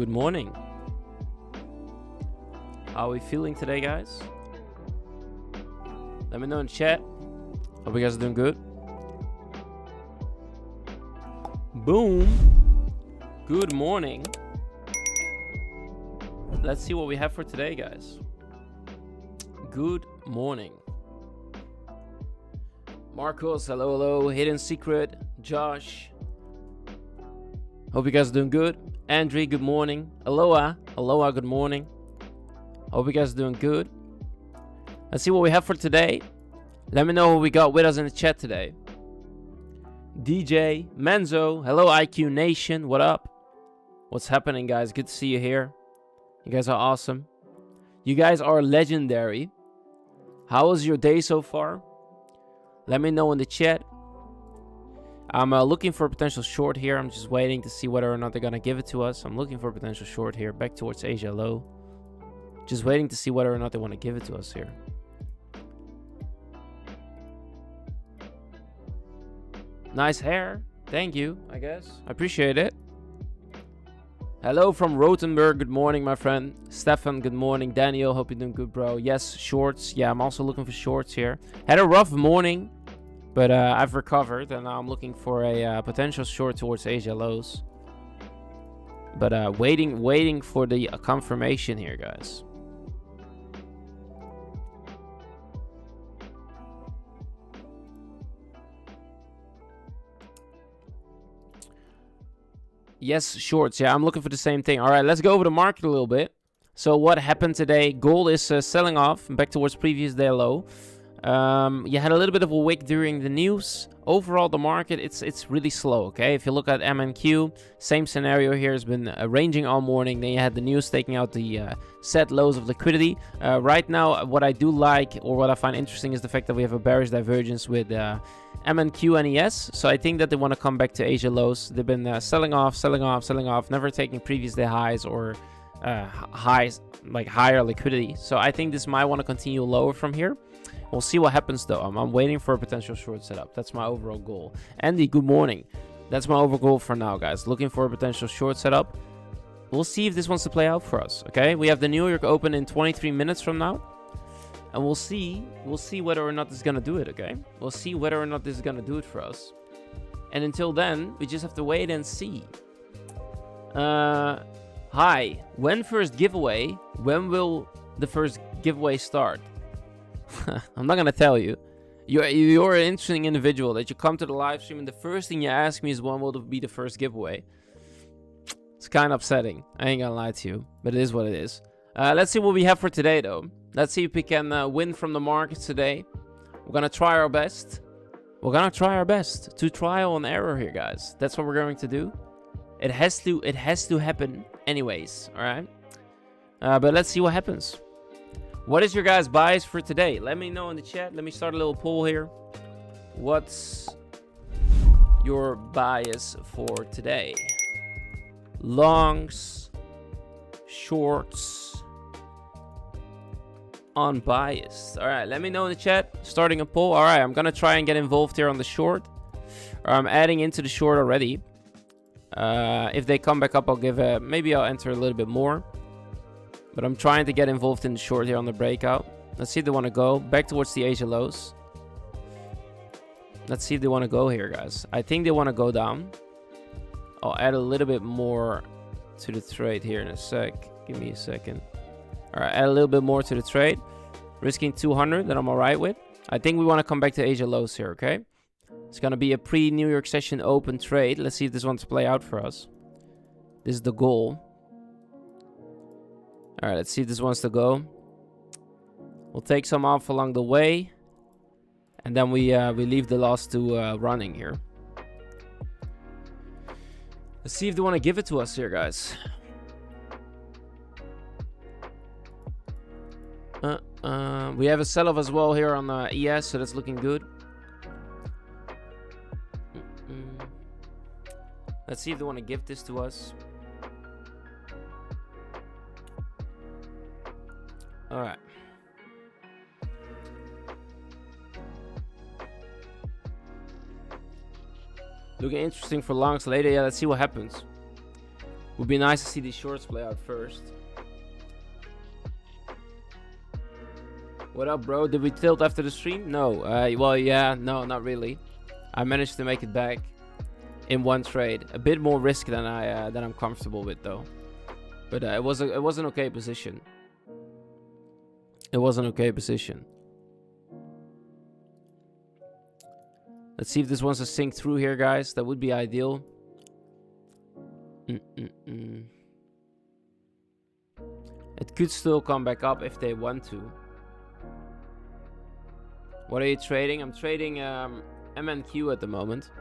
Good morning. How are we feeling today, guys? Let me know in chat. Hope you guys are doing good. Boom. Good morning. Let's see what we have for today, guys. Good morning. Marcos, hello, hello. Hidden Secret, Josh. Hope you guys are doing good. Andre, good morning. Aloha, aloha, good morning. Hope you guys are doing good. Let's see what we have for today. Let me know who we got with us in the chat today. DJ, Menzo, hello IQ Nation, what up? What's happening, guys? Good to see you here. You guys are awesome. You guys are legendary. How was your day so far? Let me know in the chat. I'm looking for a potential short here. I'm just waiting to see whether or not they're going to give it to us. I'm looking for a potential short here. Back towards Asia low. Just waiting to see whether or not they want to give it to us here. Nice hair. Thank you, I guess. I appreciate it. Hello from Rothenburg. Good morning, my friend. Stefan, good morning. Daniel, hope you're doing good, bro. Yes, shorts. Yeah, I'm also looking for shorts here. Had a rough morning, but I've recovered, and now I'm looking for a potential short towards Asia lows. But waiting for the confirmation here, guys. Yes, shorts. Yeah, I'm looking for the same thing. All right, let's go over the market a little bit. So what happened today? Gold is selling off back towards previous day low. You had a little bit of a wick during the news. Overall, the market, it's really slow, okay? If you look at MNQ, same scenario here has been ranging all morning. Then you had the news taking out the set lows of liquidity. Right now, what I do like, or what I find interesting, is the fact that we have a bearish divergence with MNQ and ES. So I think that they want to come back to Asia lows. They've been selling off, never taking previous day highs or highs, like higher liquidity. So I think this might want to continue lower from here. We'll see what happens though. I'm waiting for a potential short setup. That's my overall goal. Andy, good morning. That's my overall goal for now, guys. Looking for a potential short setup. We'll see if this wants to play out for us, okay? We have the New York Open in 23 minutes from now. And we'll see whether or not this is going to do it, okay? We'll see whether or not this is going to do it for us. And until then, we just have to wait and see. Hi. When first giveaway? When will the first giveaway start? I'm not going to tell you. You're an interesting individual that you come to the live stream and the first thing you ask me is when will be the first giveaway. It's kind of upsetting. I ain't going to lie to you. But it is what it is. Let's see what we have for today, though. Let's see if we can win from the markets today. We're going to try our best. We're going to try our best to trial and error here, guys. That's what we're going to do. It has to happen anyways, all right? But let's see what happens. What is your guys' bias for today? Let me know in the chat. Let me start a little poll here. What's your bias for today? Longs, shorts, unbiased. All right, let me know in the chat. Starting a poll. All right, I'm going to try and get involved here on the short. Or I'm adding into the short already. If they come back up, I'll give maybe I'll enter a little bit more. But I'm trying to get involved in the short here on the breakout. Let's see if they want to go back towards the Asia lows. Let's see if they want to go here, guys. I think they want to go down. I'll add a little bit more to the trade here in a sec. Give me a second. All right, add a little bit more to the trade. Risking 200 that I'm all right with. I think we want to come back to Asia lows here, okay? It's going to be a pre-New York session open trade. Let's see if this wants to play out for us. This is the goal. All right, let's see if this wants to go. We'll take some off along the way. And then we leave the last two running here. Let's see if they want to give it to us here, guys. We have a sell-off as well here on ES, so that's looking good. Let's see if they want to give this to us. All right. Looking interesting for longs later. Yeah, let's see what happens. Would be nice to see these shorts play out first. What up, bro? Did we tilt after the stream? No. Well, yeah. No, not really. I managed to make it back in one trade. A bit more risk than I'm comfortable with, though. But it was an okay position. It was an okay position. Let's see if this wants to sink through here, guys. That would be ideal. It could still come back up if they want to. What are you trading? I'm trading MNQ at the moment.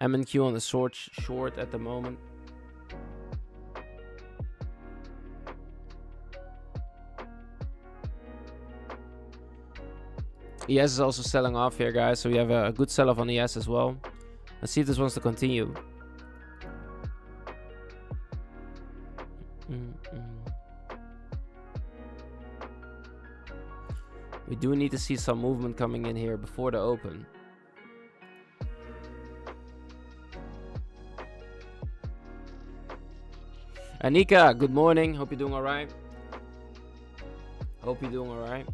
MNQ on the short at the moment. ES is also selling off here, guys, so we have a good sell-off on ES as well. Let's see if this wants to continue. We do need to see some movement coming in here before the open. Anika, good morning. Hope you're doing all right. Hope you're doing all right.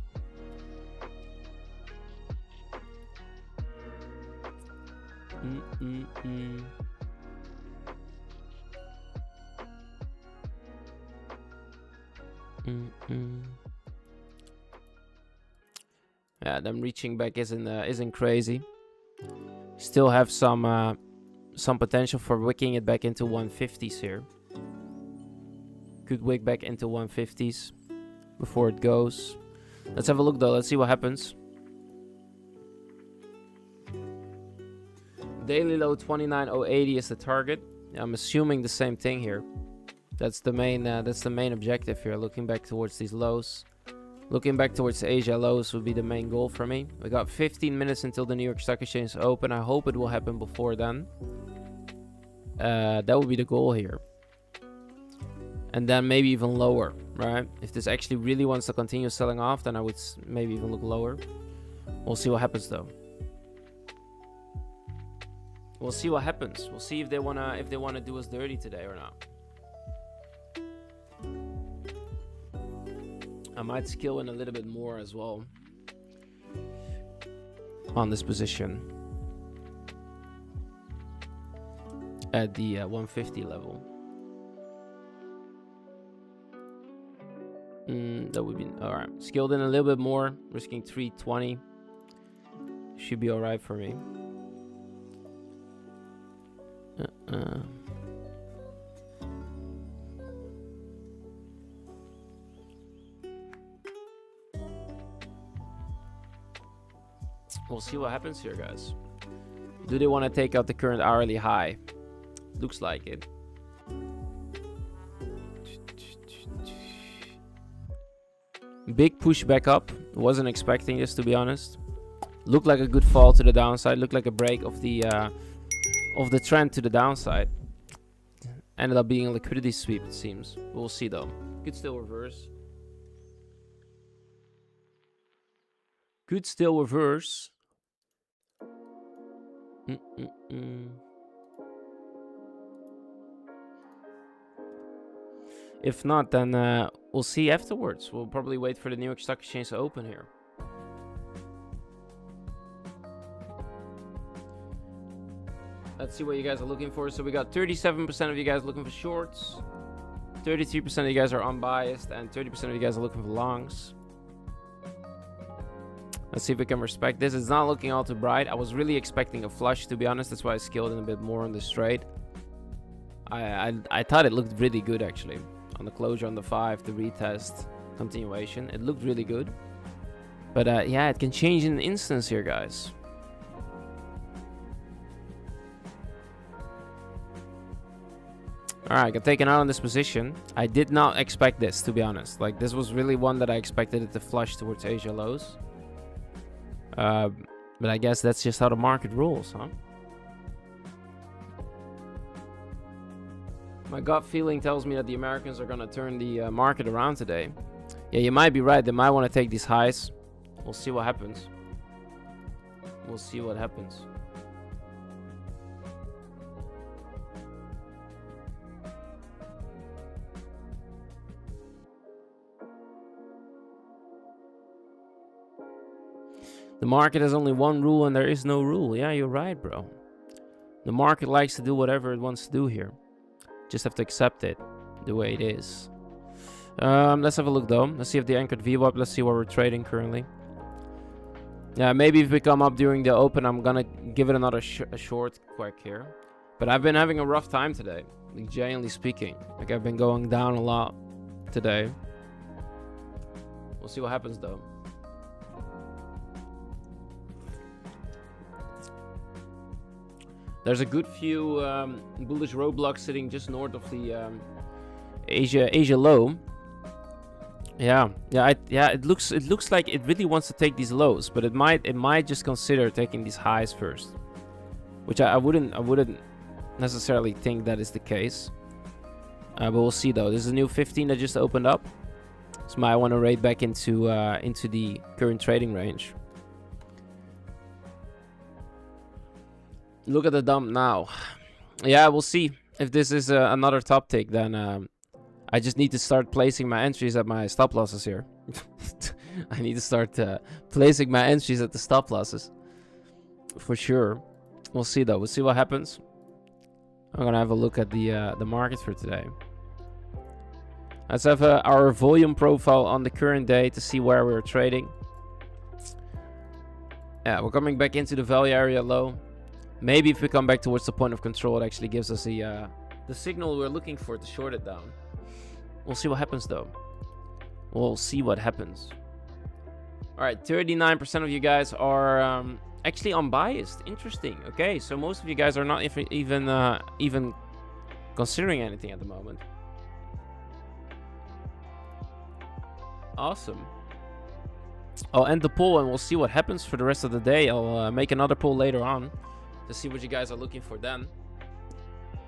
Yeah, them reaching back isn't crazy. Still have some potential for wicking it back into 150s here. Could wick back into 150s before it goes. Let's have a look though. Let's see what happens. Daily low 29,080 is the target. I'm assuming the same thing here. That's the main objective here. Looking back towards these lows. Looking back towards Asia lows would be the main goal for me. We got 15 minutes until the New York Stock Exchange is open. I hope it will happen before then. That would be the goal here. And then maybe even lower, right? If this actually really wants to continue selling off, then I would maybe even look lower. We'll see what happens though. We'll see what happens. We'll see if they wanna do us dirty today or not. I might skill in a little bit more as well on this position at the 150 level. That would be all right. Skilled in a little bit more, risking 320. Should be all right for me. We'll see what happens here, guys. Do they want to take out the current hourly high? Looks like it. Big push back up. Wasn't expecting this, to be honest. Looked like a good fall to the downside. Looked like a break of the trend to the downside. Ended up being a liquidity sweep, it seems. We'll see though. Could still reverse. Could still reverse. If not, then we'll see afterwards. We'll probably wait for the New York Stock Exchange to open here. Let's see what you guys are looking for. So we got 37% of you guys looking for shorts, 33% of you guys are unbiased, and 30% of you guys are looking for longs. Let's see if we can respect this. It's not looking all too bright. I was really expecting a flush, to be honest. That's why I skilled in a bit more on this trade. I thought it looked really good, actually. On the closure on the 5, the retest, continuation. It looked really good. But yeah, it can change in an instance here, guys. Alright, got taken out on this position. I did not expect this, to be honest. Like, this was really one that I expected it to flush towards Asia lows. But I guess that's just how the market rolls, huh? My gut feeling tells me that the Americans are going to turn the market around today. Yeah, you might be right. They might want to take these highs. We'll see what happens. We'll see what happens. The market has only one rule and there is no rule. Yeah, you're right, bro. The market likes to do whatever it wants to do here. Just have to accept it the way it is. Let's have a look though. Let's see if the anchored VWAP. Let's see what we're trading currently. Yeah, maybe if we come up during the open, I'm gonna give it another short quick here. But I've been having a rough time today, like, genuinely speaking. Like, I've been going down a lot today. We'll see what happens though. There's a good few bullish roadblocks sitting just north of the Asia low. Yeah. It looks like it really wants to take these lows, but it might just consider taking these highs first, which I wouldn't necessarily think that is the case. But we'll see though. This is a new 15 that just opened up, so might want to raid back into the current trading range. Look at the dump now. Yeah, we'll see if this is another top tick. Then I just need to start placing my entries at my stop losses here. I need to start placing my entries at the stop losses for sure. We'll see though. We'll see what happens. I'm gonna have a look at the market for today. Let's have our volume profile on the current day to see where we're trading. Yeah, we're coming back into the value area low. Maybe if we come back towards the point of control, it actually gives us the signal we're looking for to short it down. We'll see what happens though. We'll see what happens. All right, 39% of you guys are actually unbiased. Interesting. Okay, so most of you guys are not even considering anything at the moment. Awesome. I'll end the poll and we'll see what happens for the rest of the day. I'll make another poll later on to see what you guys are looking for then.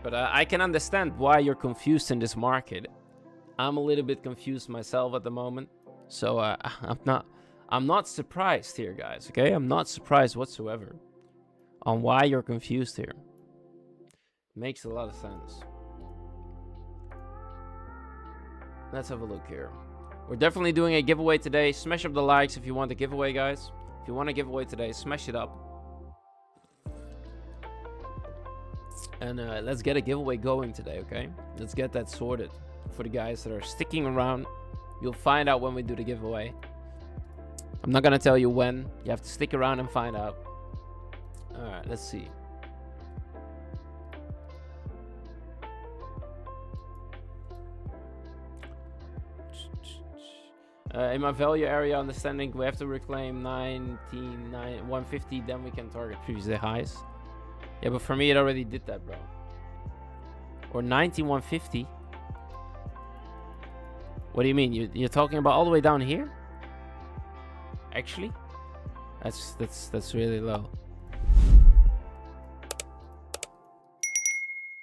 But I can understand why you're confused in this market. I'm a little bit confused myself at the moment. So I'm not surprised here, guys, okay? I'm not surprised whatsoever on why you're confused here. Makes a lot of sense. Let's have a look here. We're definitely doing a giveaway today. Smash up the likes if you want a giveaway, guys. If you want a giveaway today, smash it up. And let's get a giveaway going today, okay? Let's get that sorted. For the guys that are sticking around, you'll find out when we do the giveaway. I'm not gonna tell you when. You have to stick around and find out. Alright, let's see. In my value area understanding, we have to reclaim 150, then we can target previous day highs. Yeah, but for me, it already did that, bro. Or 150. What do you mean? You're talking about all the way down here? Actually, that's really low.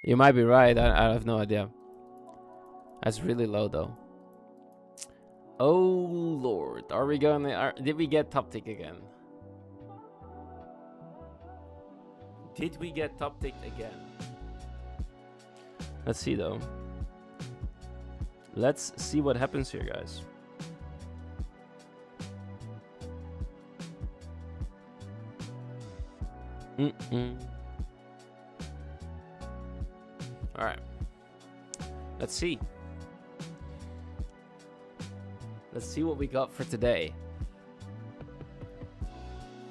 You might be right. I have no idea. That's really low, though. Oh Lord, are we gonna? Did we get top tick again? Did we get top ticked again? Let's see though. Let's see what happens here, guys. All right. Let's see. Let's see what we got for today.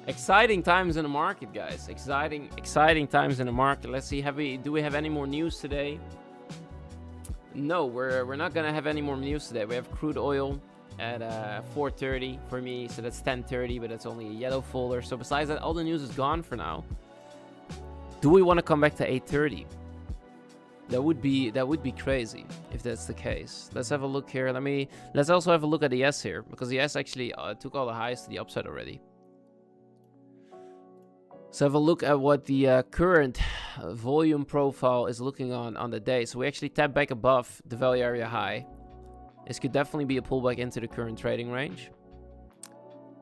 Exciting times in the market, guys. Exciting times in the market. Let's see. Do we have any more news today? No, we're not gonna have any more news today. We have crude oil at 4:30 for me, so that's 10:30, but that's only a yellow folder. So besides that, all the news is gone for now. Do we want to come back to 8:30? That would be crazy if that's the case. Let's have a look here. Let's also have a look at the S here, because the S actually took all the highs to the upside already. So have a look at what the current volume profile is looking on the day. So we actually tap back above the value area high. This could definitely be a pullback into the current trading range.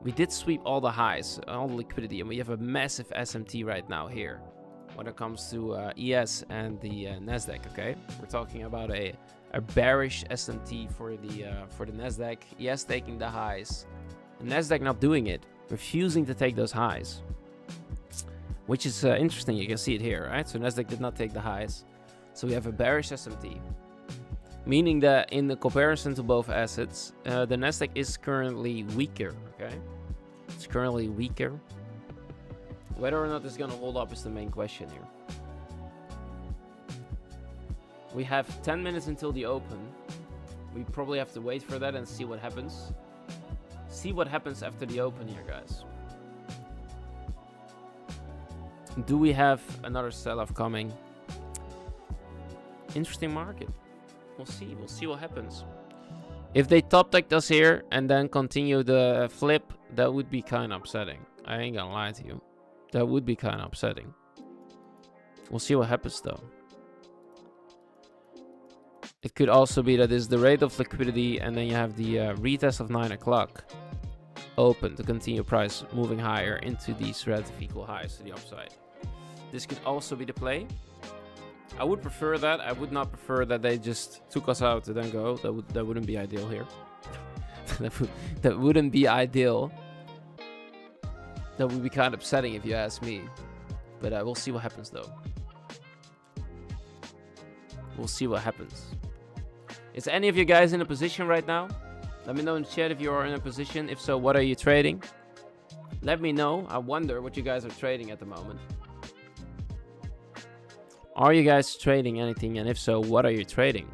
We did sweep all the highs, all the liquidity, and we have a massive SMT right now here when it comes to ES and the Nasdaq. Okay, we're talking about a bearish SMT for the Nasdaq. ES taking the highs, the Nasdaq not doing it. refusing to take those highs, which is interesting. You can see it here, right? So Nasdaq did not take the highs. So we have a bearish SMT, meaning that in the comparison to both assets, the Nasdaq is currently weaker, okay? It's currently weaker. Whether or not it's going to hold up is the main question here. We have 10 minutes until the open. We probably have to wait for that and see what happens. See what happens after the open here, guys. Do we have another sell-off coming? Interesting market. We'll see. We'll see what happens. If they top decked us here and then continue the flip, that would be kind of upsetting. I ain't gonna lie to you. That would be kind of upsetting. We'll see what happens though. It could also be that is the rate of liquidity, and then you have the retest of 9 o'clock open to continue price moving higher into these relative equal highs to the upside. This could also be the play. I would prefer that. I would not prefer that they just took us out to then go. That wouldn't be ideal here. that wouldn't be ideal. That would be kind of upsetting if you ask me. But we'll see what happens though. We'll see what happens. Is any of you guys in a position right now? Let me know in the chat if you are in a position. If so, what are you trading? Let me know. I wonder what you guys are trading at the moment. Are you guys trading anything? And if so, what are you trading?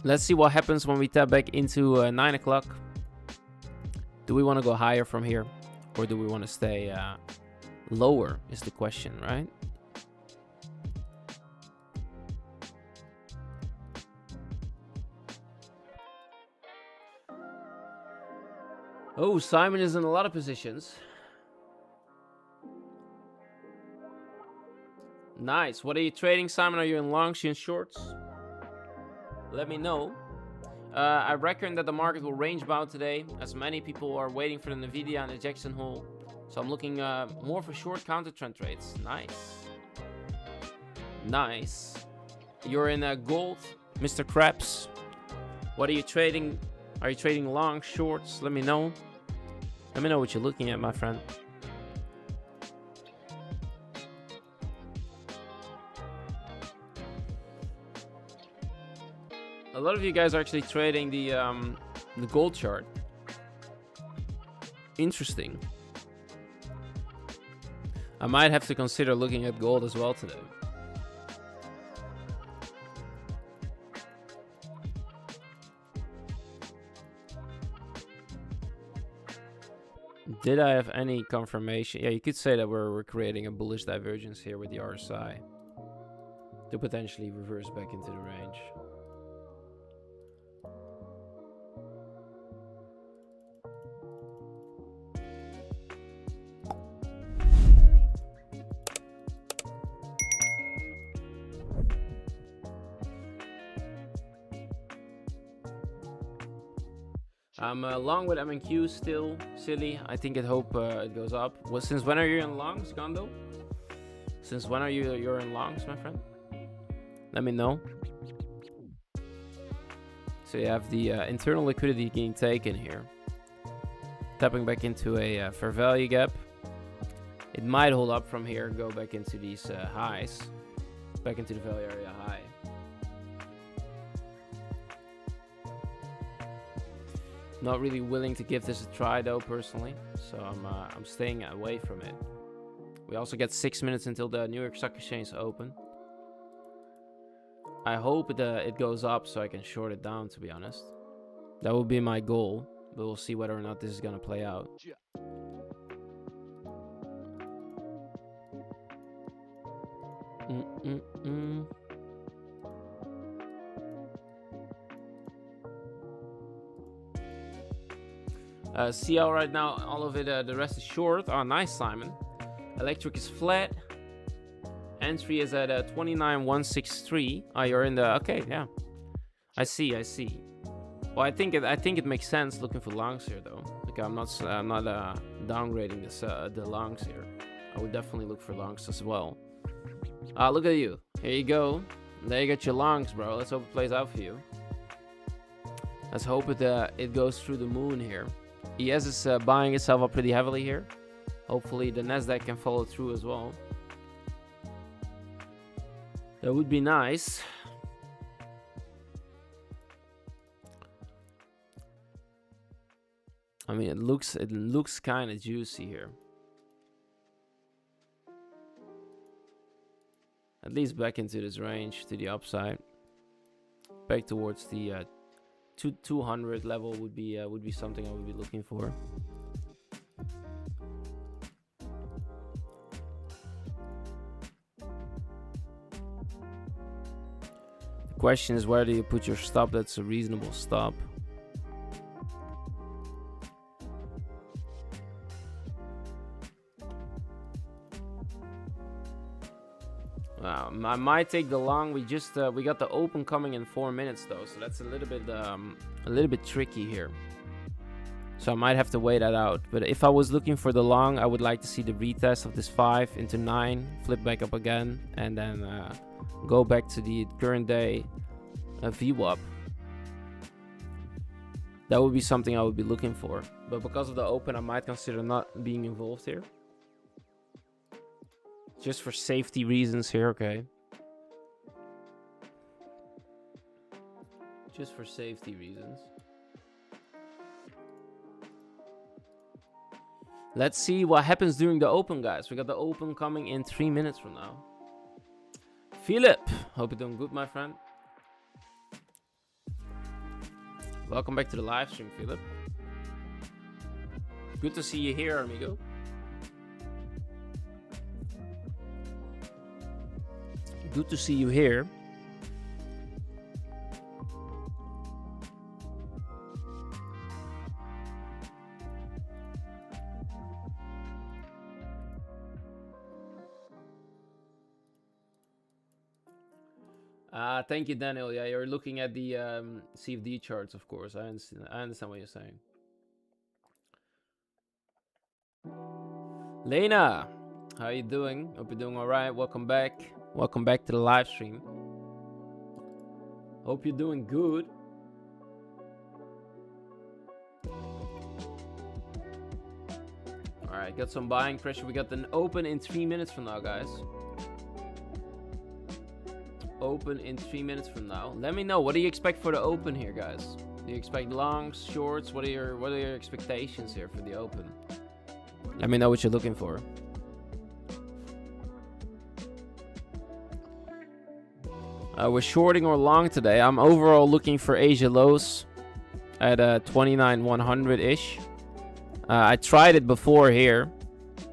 Let's see what happens when we tap back into 9 o'clock. Do we want to go higher from here? Or do we want to stay lower is the question, right? Oh, Simon is in a lot of positions. Nice. What are you trading, Simon? Are you in longs, you in shorts? Let me know. I reckon that the market will range bound today, as many people are waiting for the Nvidia and the Jackson Hole. So I'm looking more for short counter trend trades. Nice. Nice. You're in gold, Mr. Krabs. What are you trading? Are you trading long, shorts? Let me know. Let me know what you're looking at, my friend. A lot of you guys are actually trading the gold chart. Interesting. I might have to consider looking at gold as well today. Did I have any confirmation? Yeah, you could say that we're creating a bullish divergence here with the RSI to potentially reverse back into the range. I'm long with MNQ still, silly. I think it hope it goes up. Well, since when are you in longs, Gondo? Since when are you're in longs, my friend? Let me know. So you have the internal liquidity being taken here, tapping back into a fair value gap. It might hold up from here, go back into these highs, back into the value area high. Not really willing to give this a try though, personally, so I'm staying away from it. We also get 6 minutes until the New York Stock Exchange open. I hope it goes up so I can short it down, to be honest. That would be my goal, but we'll see whether or not this is gonna play out. CL right now, all of it, the rest is short. Oh, nice, Simon. Electric is flat. Entry is at 29,163. Oh, you're in the, okay, yeah. I see. Well, I think it makes sense looking for longs here though. Like I'm not downgrading this the longs here. I would definitely look for longs as well. Look at you. Here you go. There you got your longs, bro. Let's hope it plays out for you. Let's hope it goes through the moon here. ES is buying itself up pretty heavily here. Hopefully the Nasdaq can follow through as well. That would be nice. I mean, it looks kind of juicy here. At least back into this range to the upside. Back towards the 200 level would be something I would be looking for. The question is, where do you put your stop? That's a reasonable stop. I might take the long. We got the open coming in 4 minutes though, so that's a little bit tricky here. So I might have to wait that out. But if I was looking for the long, I would like to see the retest of this 5 into 9, flip back up again, and then go back to the current day VWAP. That would be something I would be looking for. But because of the open, I might consider not being involved here. Just for safety reasons here, okay. Just for safety reasons. Let's see what happens during the open, guys. We got the open coming in 3 minutes from now. Philip, hope you're doing good, my friend. Welcome back to the live stream, Philip. Good to see you here, amigo. Good to see you here. Thank you, Daniel. Yeah, you're looking at the CFD charts, of course. I understand what you're saying. Lena, how you doing? Hope you're doing all right. Welcome back. Welcome back to the live stream. Hope you're doing good. All right, got some buying pressure. We got an open in 3 minutes from now, guys. Open in 3 minutes from now. Let me know, what do you expect for the open here, guys? Do you expect longs, shorts? What are your expectations here for the open? Let me know what you're looking for. We're shorting or long today. I'm overall looking for Asia lows at 29,100-ish. I tried it before here.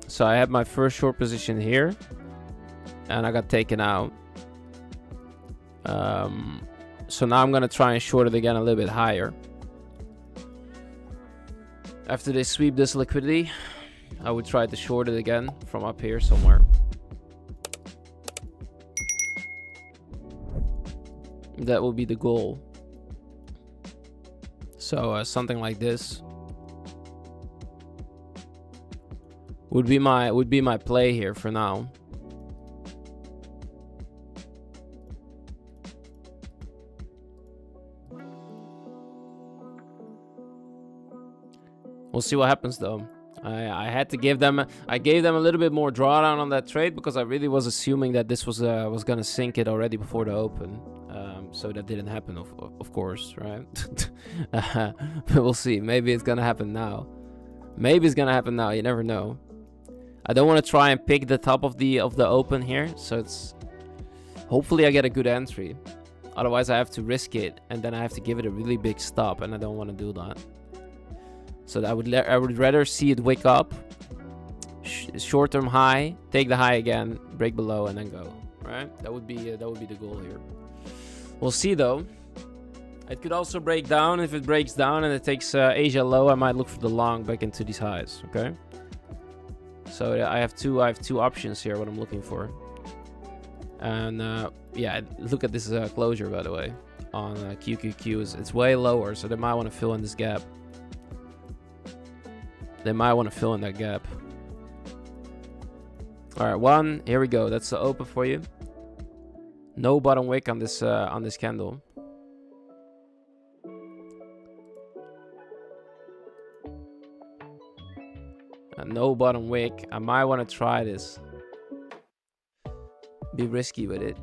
So I had my first short position here. And I got taken out. So now I'm going to try and short it again a little bit higher. After they sweep this liquidity, I would try to short it again from up here somewhere. That will be the goal. So something like this would be my play here for now. We'll see what happens though. I had to give them. I gave them a little bit more drawdown on that trade because I really was assuming that this was gonna sink it already before the open. So that didn't happen, of course, right? But we'll see. Maybe it's gonna happen now. Maybe it's gonna happen now. You never know. I don't want to try and pick the top of the open here. So it's hopefully I get a good entry. Otherwise I have to risk it and then I have to give it a really big stop, and I don't want to do that. So I would rather see it wick up, short-term high, take the high again, break below, and then go. Right? That would be the goal here. We'll see though. It could also break down. If it breaks down and it takes Asia low, I might look for the long back into these highs. Okay. So I have two options here. What I'm looking for. And yeah, look at this closure by the way on QQQ. It's way lower, so they might want to fill in this gap. They might want to fill in that gap. All right, one. Here we go. That's the open for you. No bottom wick on this candle. no bottom wick. I might want to try this. Be risky with it.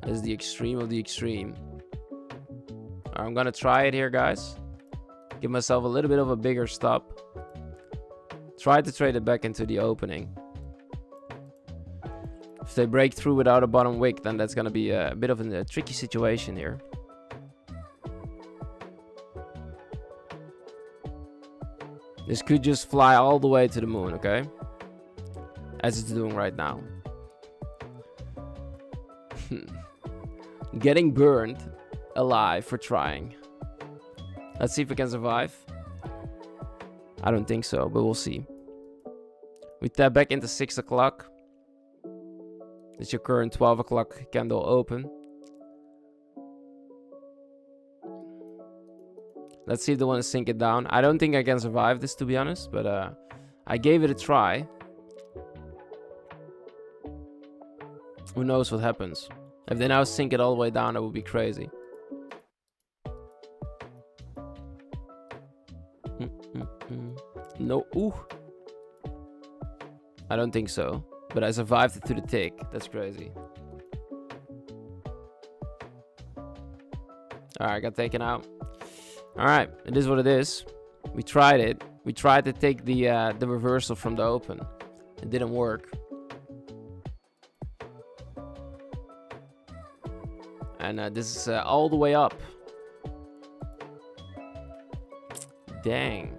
This is the extreme of the extreme. Alright, I'm gonna try it here, guys. Give myself a little bit of a bigger stop. Try to trade it back into the opening. If they break through without a bottom wick, then that's gonna be a bit of a tricky situation here. This could just fly all the way to the moon, okay? As it's doing right now. Getting burned alive for trying. Let's see if we can survive. I don't think so, but we'll see. We tap back into 6 o'clock. It's your current 12 o'clock candle open. Let's see if they want to sink it down. I don't think I can survive this, to be honest, but I gave it a try. Who knows what happens? If they now sink it all the way down, that would be crazy. No, ooh. I don't think so. But I survived it to the tick. That's crazy. Alright, I got taken out. Alright, it is what it is. We tried it. We tried to take the reversal from the open. It didn't work. And this is all the way up. Dang.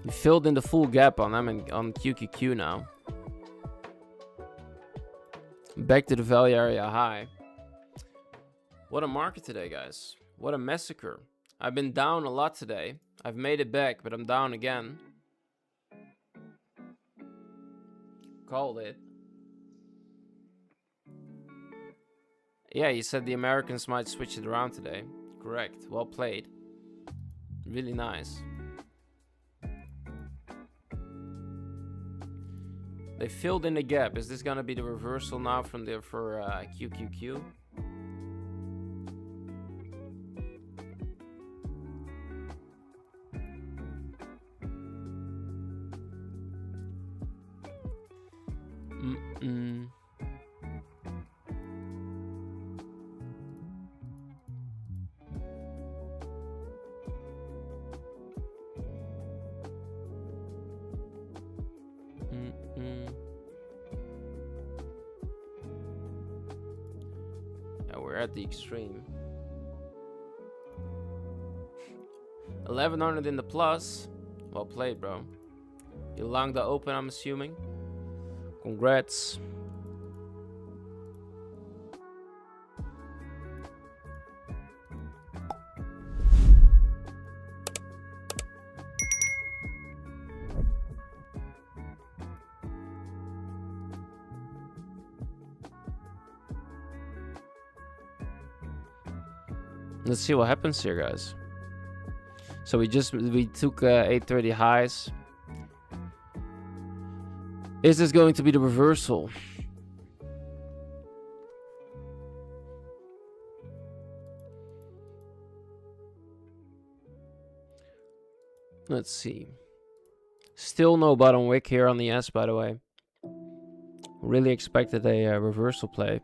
We filled in the full gap on them and on QQQ now. Back to the value area high. What a market today, guys. What a massacre. I've been down a lot today. I've made it back, but I'm down again. Called it. Yeah, you said the Americans might switch it around today. Correct. Well played. Really nice. They filled in the gap. Is this gonna be the reversal now from the for QQQ? Yeah, we're at the extreme. 1100 in the plus. Well played, bro. You long the open, I'm assuming. Congrats. Let's see what happens here, guys. So we took 830 highs. Is this going to be the reversal? Let's see. Still no bottom wick here on the S, by the way. Really expected a reversal play.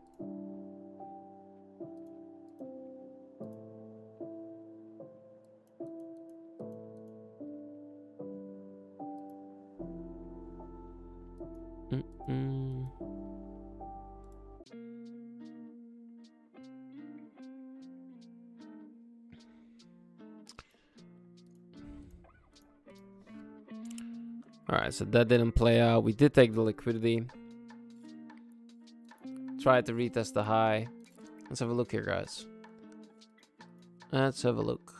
Alright, so that didn't play out. We did take the liquidity. Tried to retest the high. Let's have a look here, guys. Let's have a look.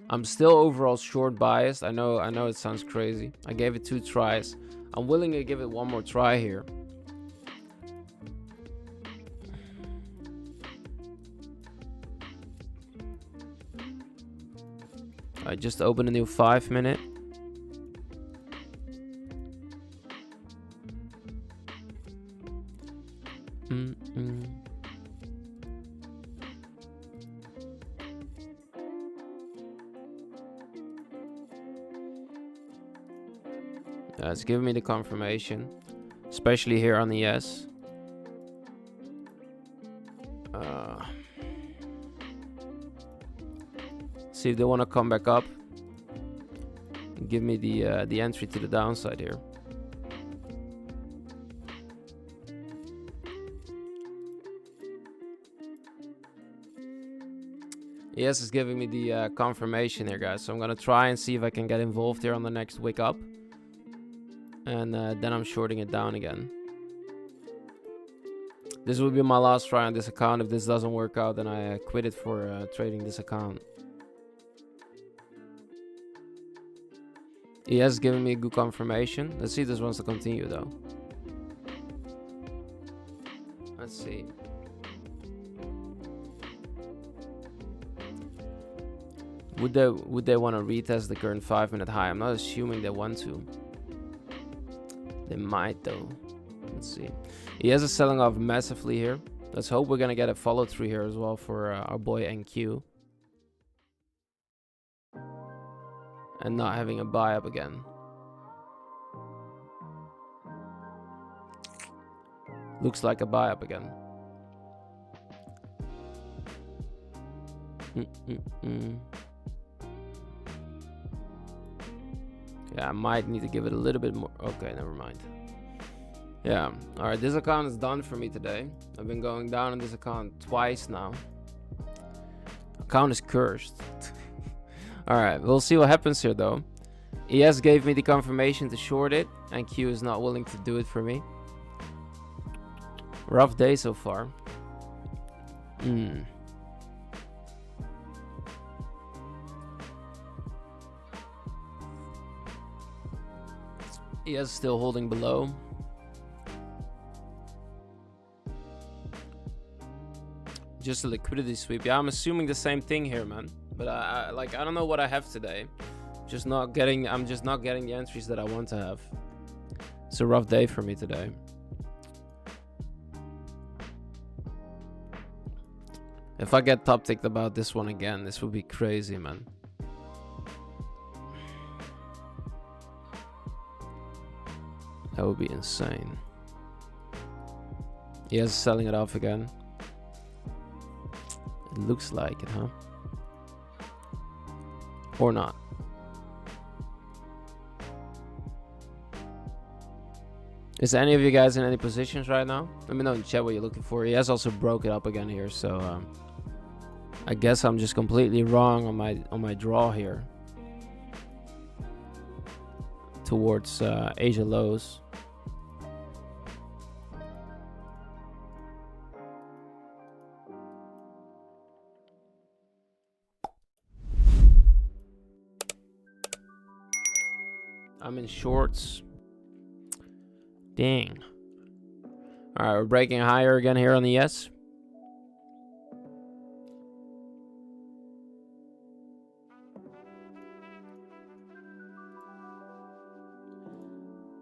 I'm still overall short biased. I know it sounds crazy. I gave it 2 tries. I'm willing to give it one more try here. I just opened a new 5-minute. It's giving me the confirmation, especially here on the yes. See if they want to come back up and give me the entry to the downside here. Yes, it's giving me the confirmation here, guys. So I'm gonna try and see if I can get involved here on the next wick up, and then I'm shorting it down again. This will be my last try on this account. If this doesn't work out, then I quit it for trading this account. He has given me a good confirmation. Let's see if this wants to continue though. Let's see. Would they want to retest the current 5-minute high? I'm not assuming they want to. They might though. Let's see. He has a selling off massively here. Let's hope we're gonna get a follow through here as well for our boy NQ. And not having a buy up again. Looks like a buy up again. Yeah, I might need to give it a little bit more. Okay, never mind. Yeah, alright, this account is done for me today. I've been going down on this account twice now. Account is cursed. Alright, we'll see what happens here though. ES gave me the confirmation to short it, and Q is not willing to do it for me. Rough day so far. ES still holding below. Just a liquidity sweep. Yeah, I'm assuming the same thing here, man. But I don't know what I have today. I'm just not getting the entries that I want to have. It's a rough day for me today. If I get top ticked about this one again, this would be crazy, man. That would be insane. Yes, selling it off again. It looks like it, huh? Or not. Is any of you guys in any positions right now? Let me know in the chat what you're looking for. He has also broke it up again here, so I guess I'm just completely wrong on my draw here towards Asia lows. I'm in shorts. Dang. Alright, we're breaking higher again here on the yes.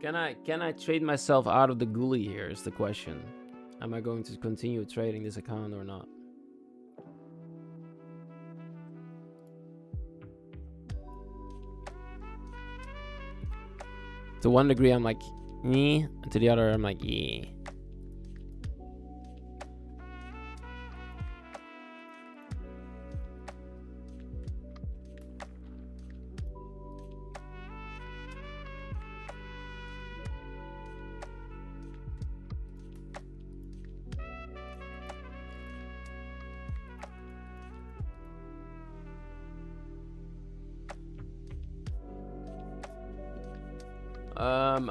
Can I trade myself out of the ghoulie here is the question. Am I going to continue trading this account or not? To one degree, I'm like, nee. And to the other, I'm like, yeah.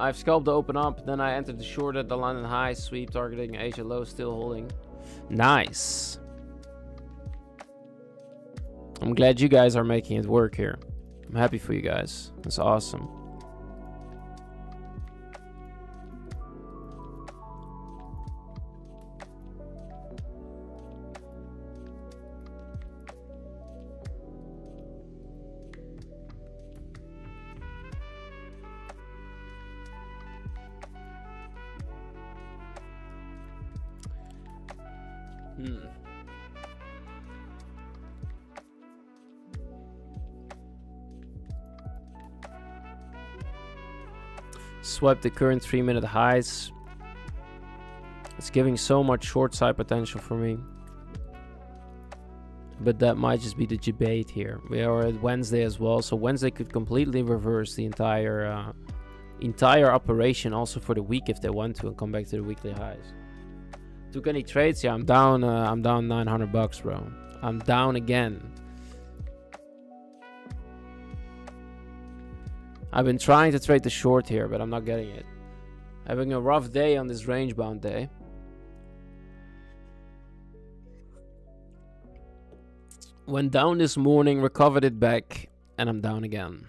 I've scalped the open up, then I entered the short at the London high, sweep targeting Asia low, still holding. Nice. I'm glad you guys are making it work here. I'm happy for you guys. That's awesome. Swipe the current 3-minute highs. It's giving so much short side potential for me. But that might just be the debate here. We are at Wednesday as well, so Wednesday could completely reverse the entire operation also for the week if they want to and come back to the weekly highs. Took any trades? Yeah, I'm down $900, bro. I'm down again. I've been trying to trade the short here, but I'm not getting it. Having a rough day on this range bound day. Went down this morning, recovered it back, and I'm down again.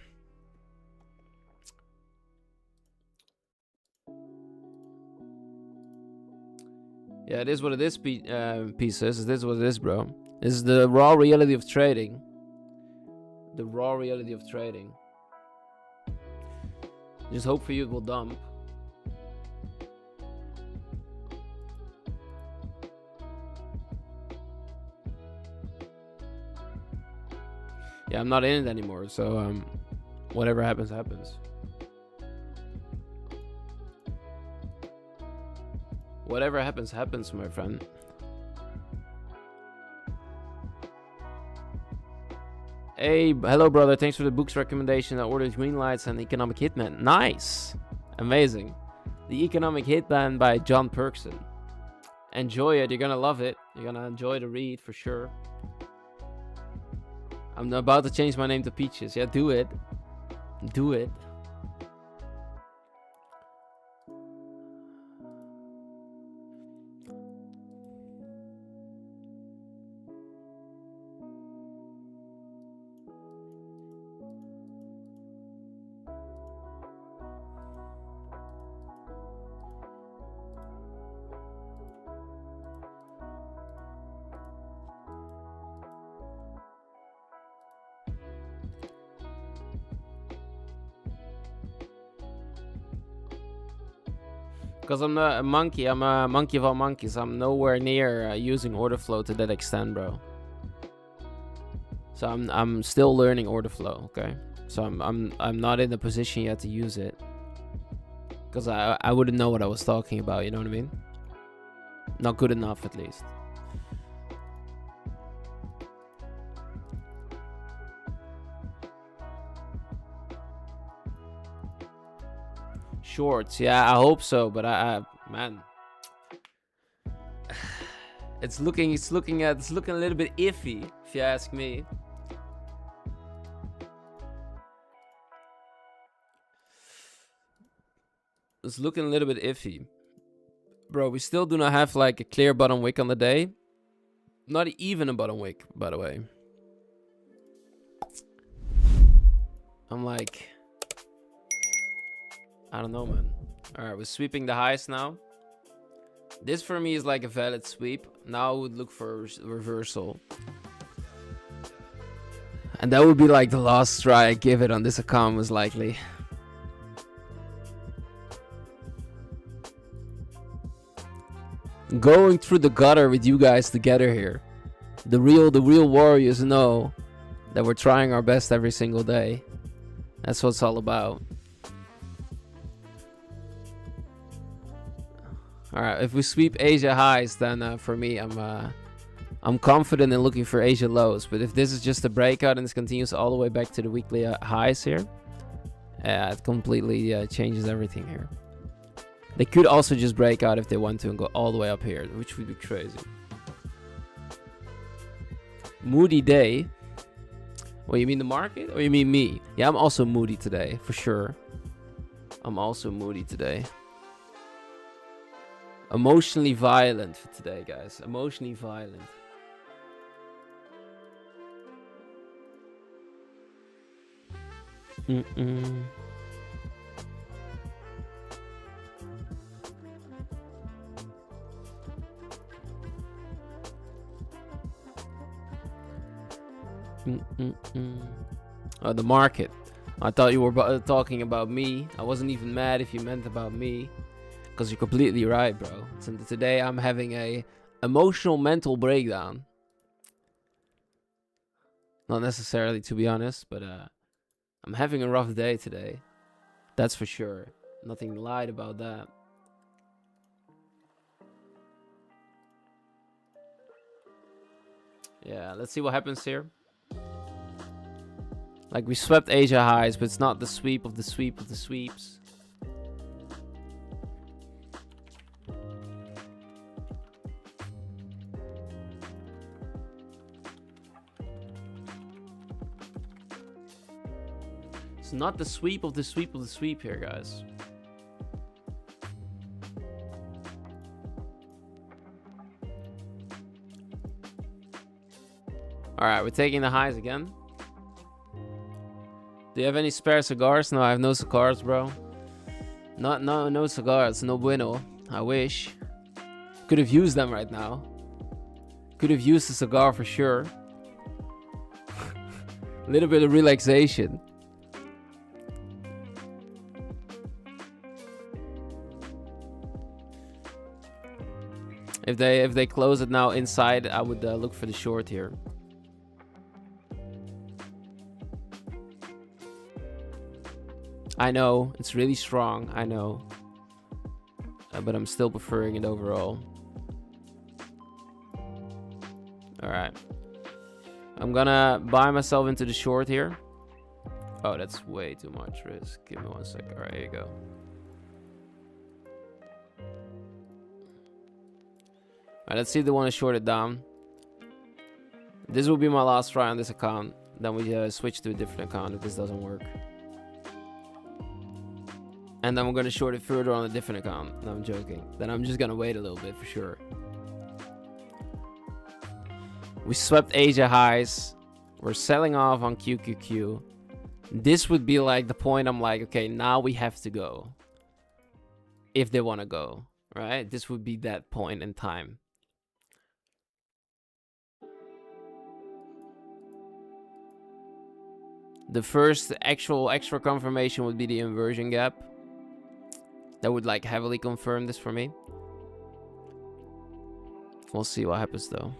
Yeah, it is what it is, pieces. It is what it is, bro. This is the raw reality of trading. The raw reality of trading. Just hope for you it will dump. Yeah, I'm not in it anymore, so whatever happens, happens. Whatever happens, happens, my friend. Hey, hello, brother. Thanks for the books recommendation. I ordered Green Lights and Economic Hitman. Nice. Amazing. The Economic Hitman by John Perkson. Enjoy it. You're going to love it. You're going to enjoy the read for sure. I'm about to change my name to Peaches. Yeah, do it. Do it. Because I'm not a monkey. I'm a monkey of all monkeys. I'm nowhere near using order flow to that extent, bro. So I'm still learning order flow, okay? So I'm not in the position yet to use it. Because I wouldn't know what I was talking about, you know what I mean? Not good enough, at least. Shorts, yeah, I hope so, but I man, it's looking a little bit iffy, if you ask me. It's looking a little bit iffy, bro. We still do not have like a clear bottom wick on the day, not even a bottom wick, by the way. I'm like, I don't know, man. All right, we're sweeping the highs now. This for me is like a valid sweep. Now I would look for a reversal. And that would be like the last try I give it on this account, most likely. Going through the gutter with you guys together here. The real warriors know that we're trying our best every single day. That's what it's all about. All right, if we sweep Asia highs, then for me, I'm confident in looking for Asia lows. But if this is just a breakout and this continues all the way back to the weekly highs here, it completely changes everything here. They could also just break out if they want to and go all the way up here, which would be crazy. Moody day. Well, you mean the market or you mean me? Yeah, I'm also moody today, for sure. I'm also moody today. Emotionally violent for today, guys. Emotionally violent. Oh, the market. I thought you were talking about me. I wasn't even mad if you meant about me. Because you're completely right, bro. So today I'm having a emotional mental breakdown. Not necessarily, to be honest, but I'm having a rough day today. That's for sure. Nothing lied about that. Yeah, let's see what happens here. Like, we swept Asia highs, but it's not the sweep of the sweep of the sweeps. It's not the sweep of the sweep of the sweep here, guys. Alright, we're taking the highs again. Do you have any spare cigars? No, I have no cigars, bro. No cigars. No bueno. I wish. Could have used them right now. Could have used a cigar for sure. A little bit of relaxation. If they close it now inside, I would look for the short here. I know, it's really strong, I know. But I'm still preferring it overall. Alright. I'm gonna buy myself into the short here. Oh, that's way too much risk. Give me 1 second. Alright, here you go. Alright, let's see if they want to short it down. This will be my last try on this account. Then we switch to a different account if this doesn't work. And then we're going to short it further on a different account. No, I'm joking. Then I'm just going to wait a little bit for sure. We swept Asia highs. We're selling off on QQQ. This would be like the point I'm like, okay, now we have to go. If they want to go, right? This would be that point in time. The first actual extra confirmation would be the inversion gap. That would like heavily confirm this for me. We'll see what happens though.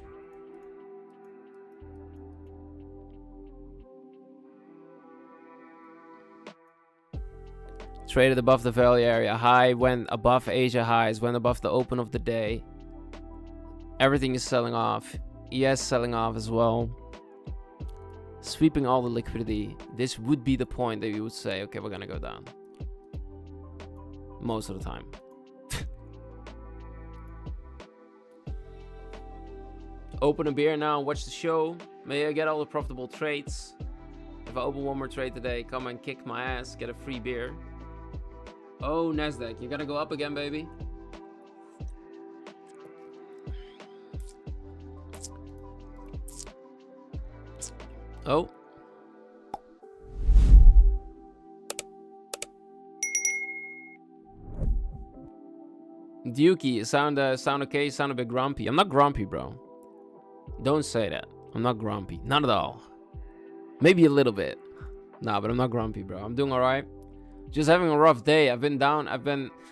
Traded above the value area. High went above Asia highs, went above the open of the day. Everything is selling off. ES selling off as well. Sweeping all the liquidity. This would be the point that you would say, okay, we're gonna go down. Most of the time. Open a beer now, watch the show. May I get all the profitable trades. If I open one more trade today, come and kick my ass, get a free beer. Oh, Nasdaq, you're gonna go up again, baby. Oh. Dukey, sound okay? You sound a bit grumpy. I'm not grumpy, bro. Don't say that. I'm not grumpy. Not at all. Maybe a little bit. Nah, but I'm not grumpy, bro. I'm doing all right. Just having a rough day. I've been down.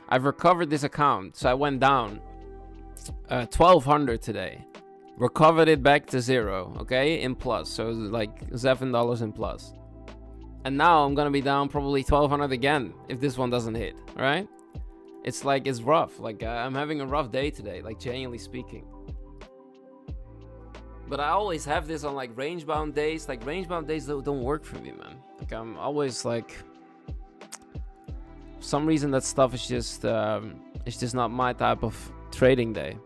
I've recovered this account. So I went down 1,200 today. Recovered it back to 0. Okay, in plus. So like $7 in plus. And now I'm gonna be down probably 1,200 again if this one doesn't hit. Right? It's like, it's rough. Like, I'm having a rough day today, like, genuinely speaking. But I always have this on, like, range-bound days. Like, range-bound days don't work for me, man. Like, I'm always, like... For some reason, that stuff is just... it's just not my type of trading day.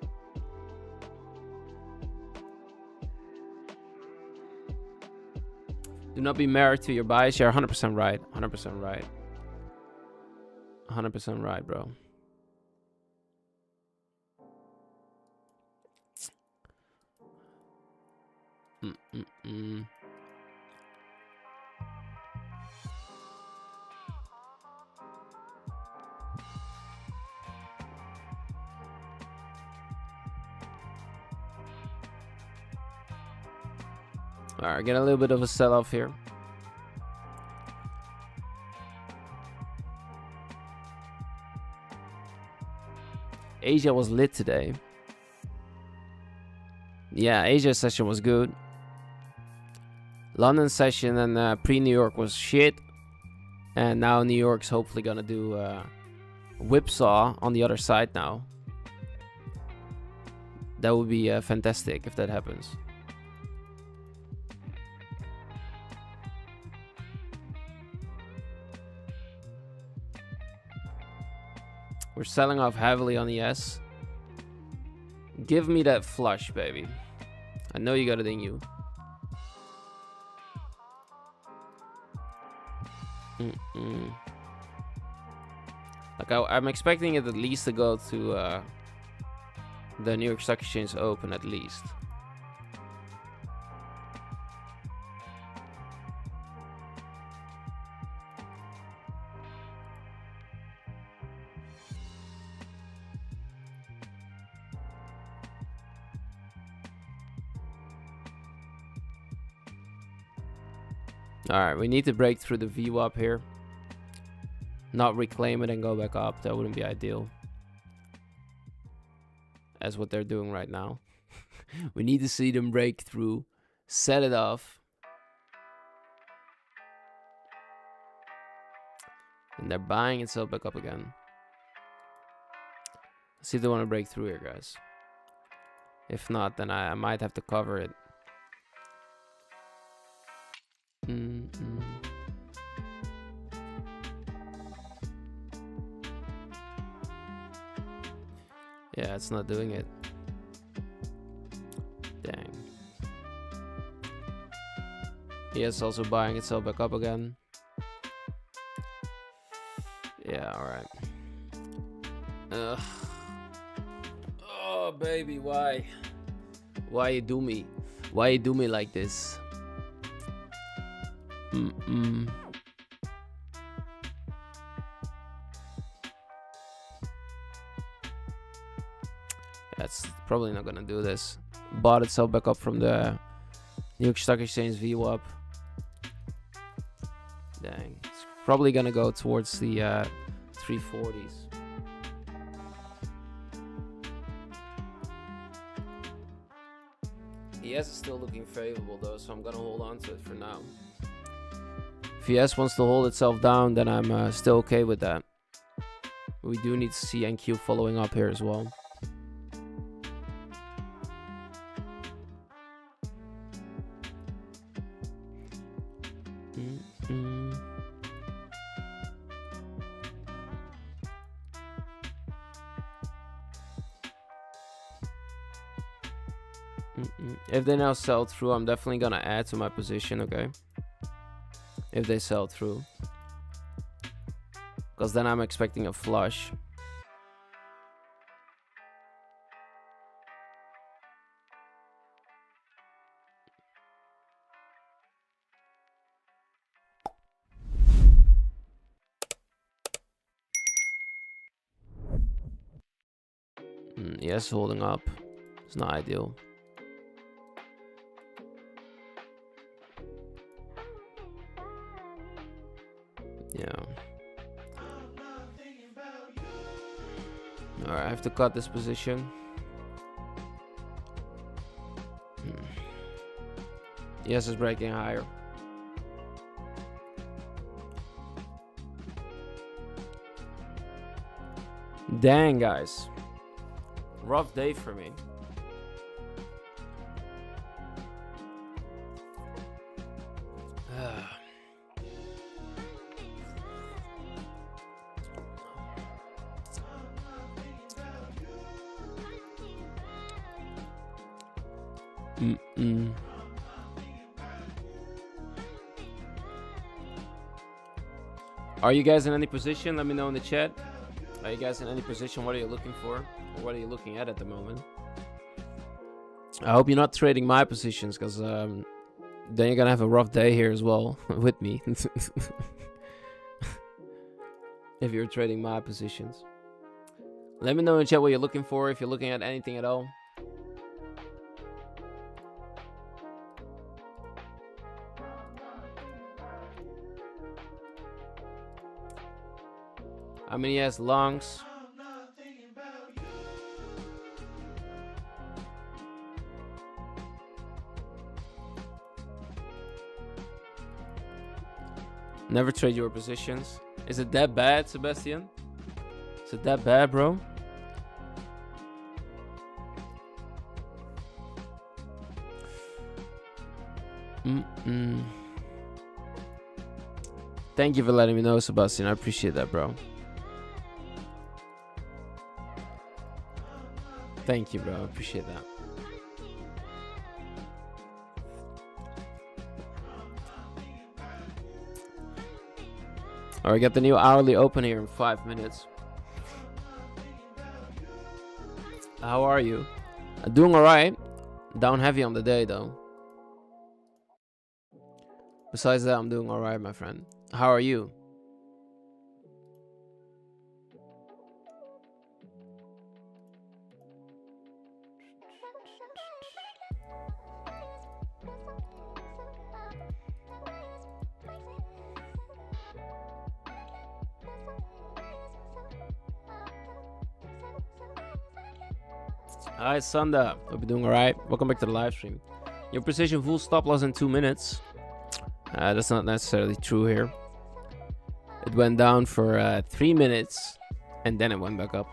Do not be married to your bias. You're 100% right. 100% right. 100% right, bro. Alright, get a little bit of a sell-off here. Asia was lit today. Yeah, Asia session was good. London session and pre-New York was shit. And now New York's hopefully gonna do whipsaw on the other side now. That would be fantastic if that happens. We're selling off heavily on the S. Give me that flush, baby. I know you got it in you. Like I'm expecting it at least to go to the New York Stock Exchange Open at least. Alright, we need to break through the VWAP here. Not reclaim it and go back up. That wouldn't be ideal. As what they're doing right now. We need to see them break through. Set it off. And they're buying itself back up again. Let's see if they want to break through here, guys. If not, then I might have to cover it. Yeah, it's not doing it. Dang. Yes, also buying itself back up again. Yeah, alright. Ugh. Oh, baby, why? Why you do me? Why you do me like this? That's probably not gonna do this. Bought itself back up from the New York Stock Exchange VWAP. Dang. It's probably gonna go towards the 340s. ES is still looking favorable though, so I'm gonna hold on to it for now. If ES wants to hold itself down, then I'm still okay with that. We do need to see NQ following up here as well. If they now sell through, I'm definitely gonna add to my position, okay? If they sell through. Because then I'm expecting a flush. Yes, holding up. It's not ideal. Yeah. Alright, I have to cut this position. Yes, it's breaking higher. Dang, guys. Rough day for me. Are you guys in any position? Let me know in the chat. Are you guys in any position? What are you looking for? Or what are you looking at the moment? I hope you're not trading my positions, because then you're gonna have a rough day here as well with me. If you're trading my positions. Let me know in the chat what you're looking for, if you're looking at anything at all. How many has longs? Never trade your positions. Is it that bad, Sebastian? Is it that bad, bro? Thank you for letting me know, Sebastian. I appreciate that, bro. Thank you, bro. I appreciate that. Alright, get the new hourly open here in 5 minutes. How are you? Doing alright. Down heavy on the day, though. Besides that, I'm doing alright, my friend. How are you? Hi, Sanda. Hope you're doing alright. Welcome back to the live stream. Your precision full stop loss in 2 minutes. That's not necessarily true here. It went down for 3 minutes and then it went back up.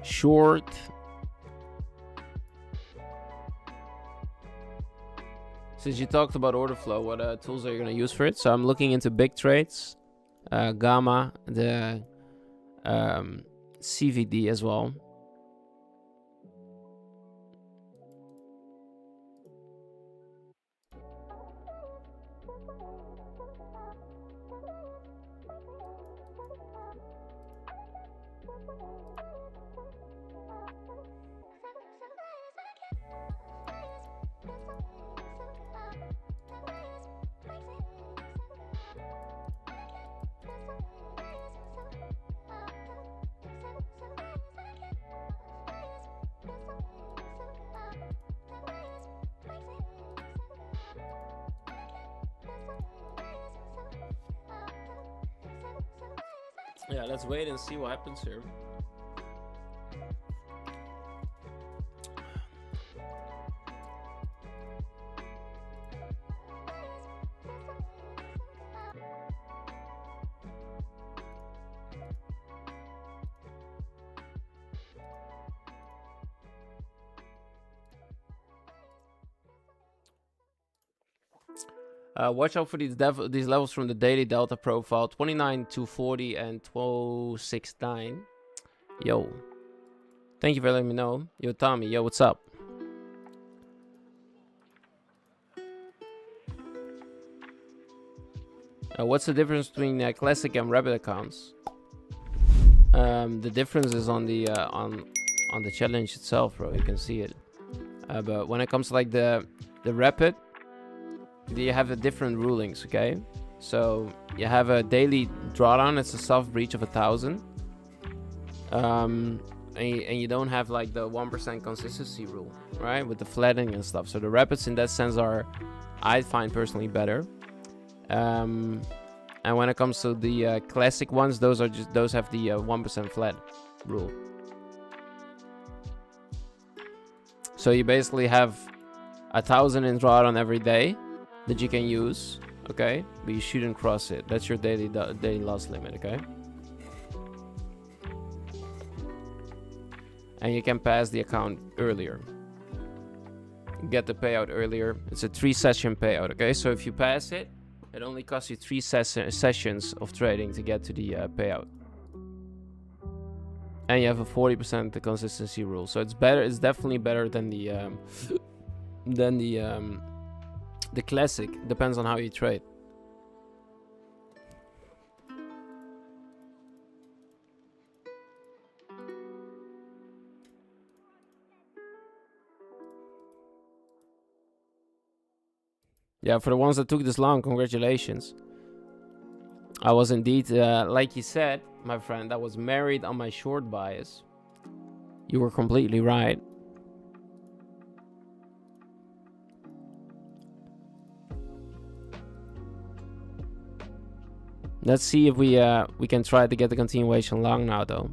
Short. Since you talked about order flow, what tools are you going to use for it? So I'm looking into big trades, Gamma, the CVD as well. Yeah, let's wait and see what happens here. Watch out for these levels from the daily delta profile: 29,240 and 1269. Yo, thank you for letting me know. Yo, Tommy, yo, what's up? What's the difference between classic and rapid accounts? The difference is on the challenge itself, bro. You can see it. But when it comes to like the rapid, you have the different rulings, okay? So you have a daily drawdown. It's a soft breach of 1,000. And you don't have like the 1% consistency rule, right? With the flattening and stuff. So the rapids in that sense are, I find personally, better. And when it comes to the classic ones, those have the 1% flat rule. So you basically have 1,000 in drawdown every day that you can use, okay? But you shouldn't cross it. That's your daily loss limit, okay? And you can pass the account earlier. Get the payout earlier. It's a 3-session payout, okay? So if you pass it, it only costs you 3 sessions of trading to get to the payout. And you have a 40% consistency rule. So it's better. It's definitely better than the classic. Depends on how you trade. Yeah, for the ones that took this long, congratulations. I was indeed, like you said, my friend, I was married on my short bias. You were completely right. Let's see if we can try to get the continuation long now, though.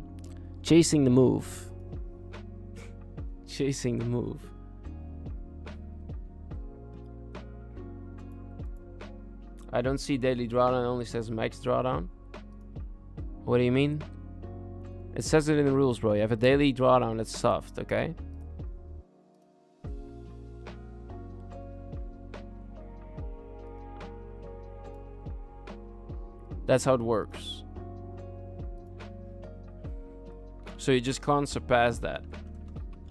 Chasing the move. chasing the move. I don't see daily drawdown, it only says max drawdown. What do you mean? It says it in the rules, bro. You have a daily drawdown that's soft, okay? That's how it works. So you just can't surpass that.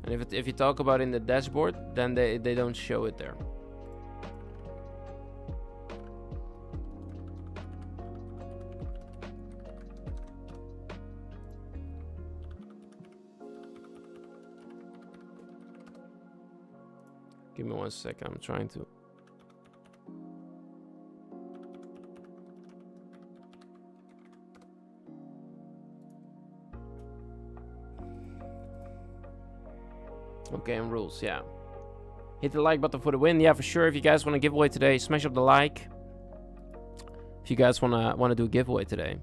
And if you talk about in the dashboard, then they don't show it there. Give me 1 second, I'm trying to. Okay, and rules, yeah. Hit the like button for the win. Yeah, for sure. If you guys want a giveaway today, smash up the like. If you guys wanna do a giveaway today.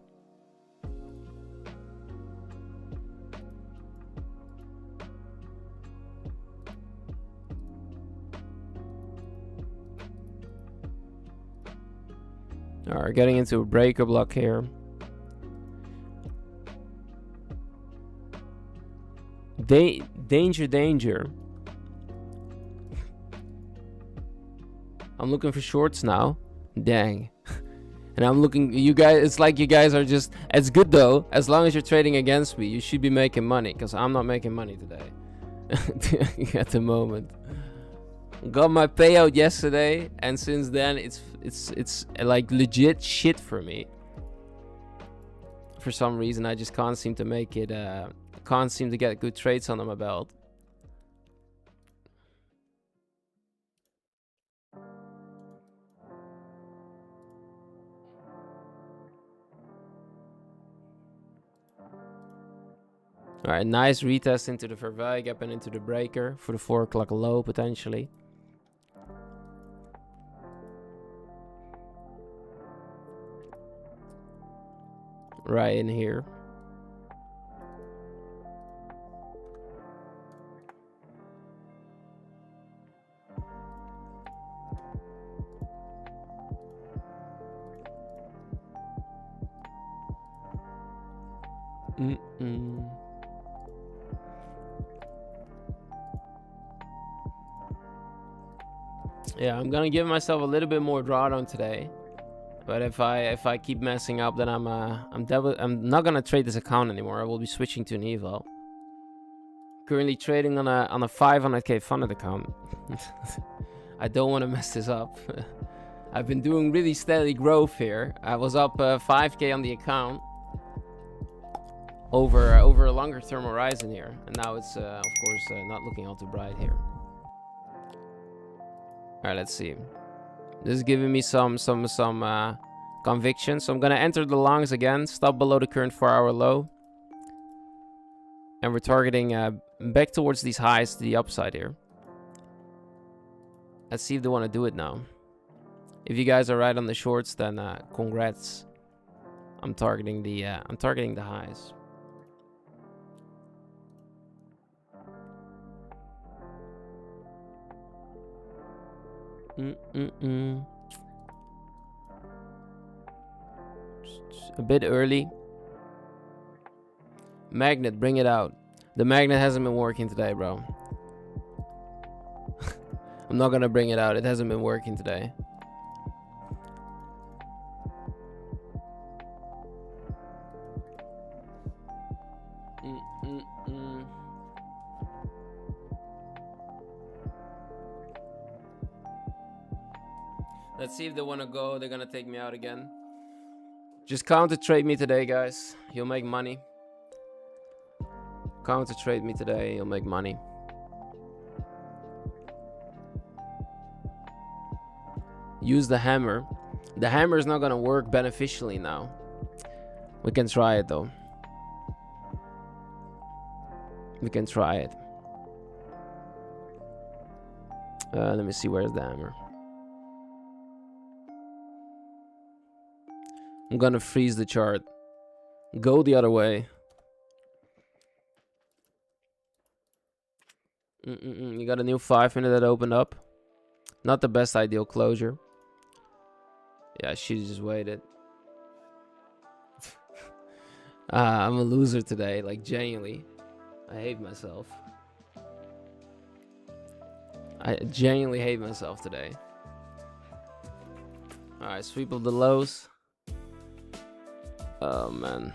Alright, getting into a breaker block here. Danger. I'm looking for shorts now. Dang. And I'm looking, you guys, it's like you guys are just, it's good though, as long as you're trading against me, you should be making money, because I'm not making money today. At the moment. Got my payout yesterday, and since then it's like legit shit for me. For some reason I just can't seem to make it, can't seem to get good trades under my belt. Alright, nice retest into the fair value gap and into the breaker for the 4 o'clock low potentially. Right in here. Yeah, I'm gonna give myself a little bit more drawdown today. But if I keep messing up, then I'm not gonna trade this account anymore. I will be switching to an eval. Currently trading on a 500k funded account. I don't want to mess this up. I've been doing really steady growth here. I was up 5k on the account over a longer term horizon here, and now it's of course not looking all too bright here. All right, let's see. This is giving me some conviction. So I'm gonna enter the longs again, stop below the current 4-hour low, and we're targeting back towards these highs to the upside here. Let's see if they want to do it now. If you guys are right on the shorts, then congrats. I'm targeting the highs. A bit early. Magnet, bring it out. The magnet hasn't been working today, bro. I'm not gonna bring it out. It hasn't been working today. Let's see if they want to go. They're gonna take me out again. Just counter trade me today, guys. You'll make money. Counter trade me today. You'll make money. Use the hammer. The hammer is not gonna work beneficially now. We can try it though. We can try it. Let me see, where's the hammer? I'm gonna freeze the chart. Go the other way. You got a new 5-minute that opened up. Not the best ideal closure. Yeah, she just waited. I'm a loser today, like genuinely. I hate myself. I genuinely hate myself today. Alright, sweep of the lows. Oh man.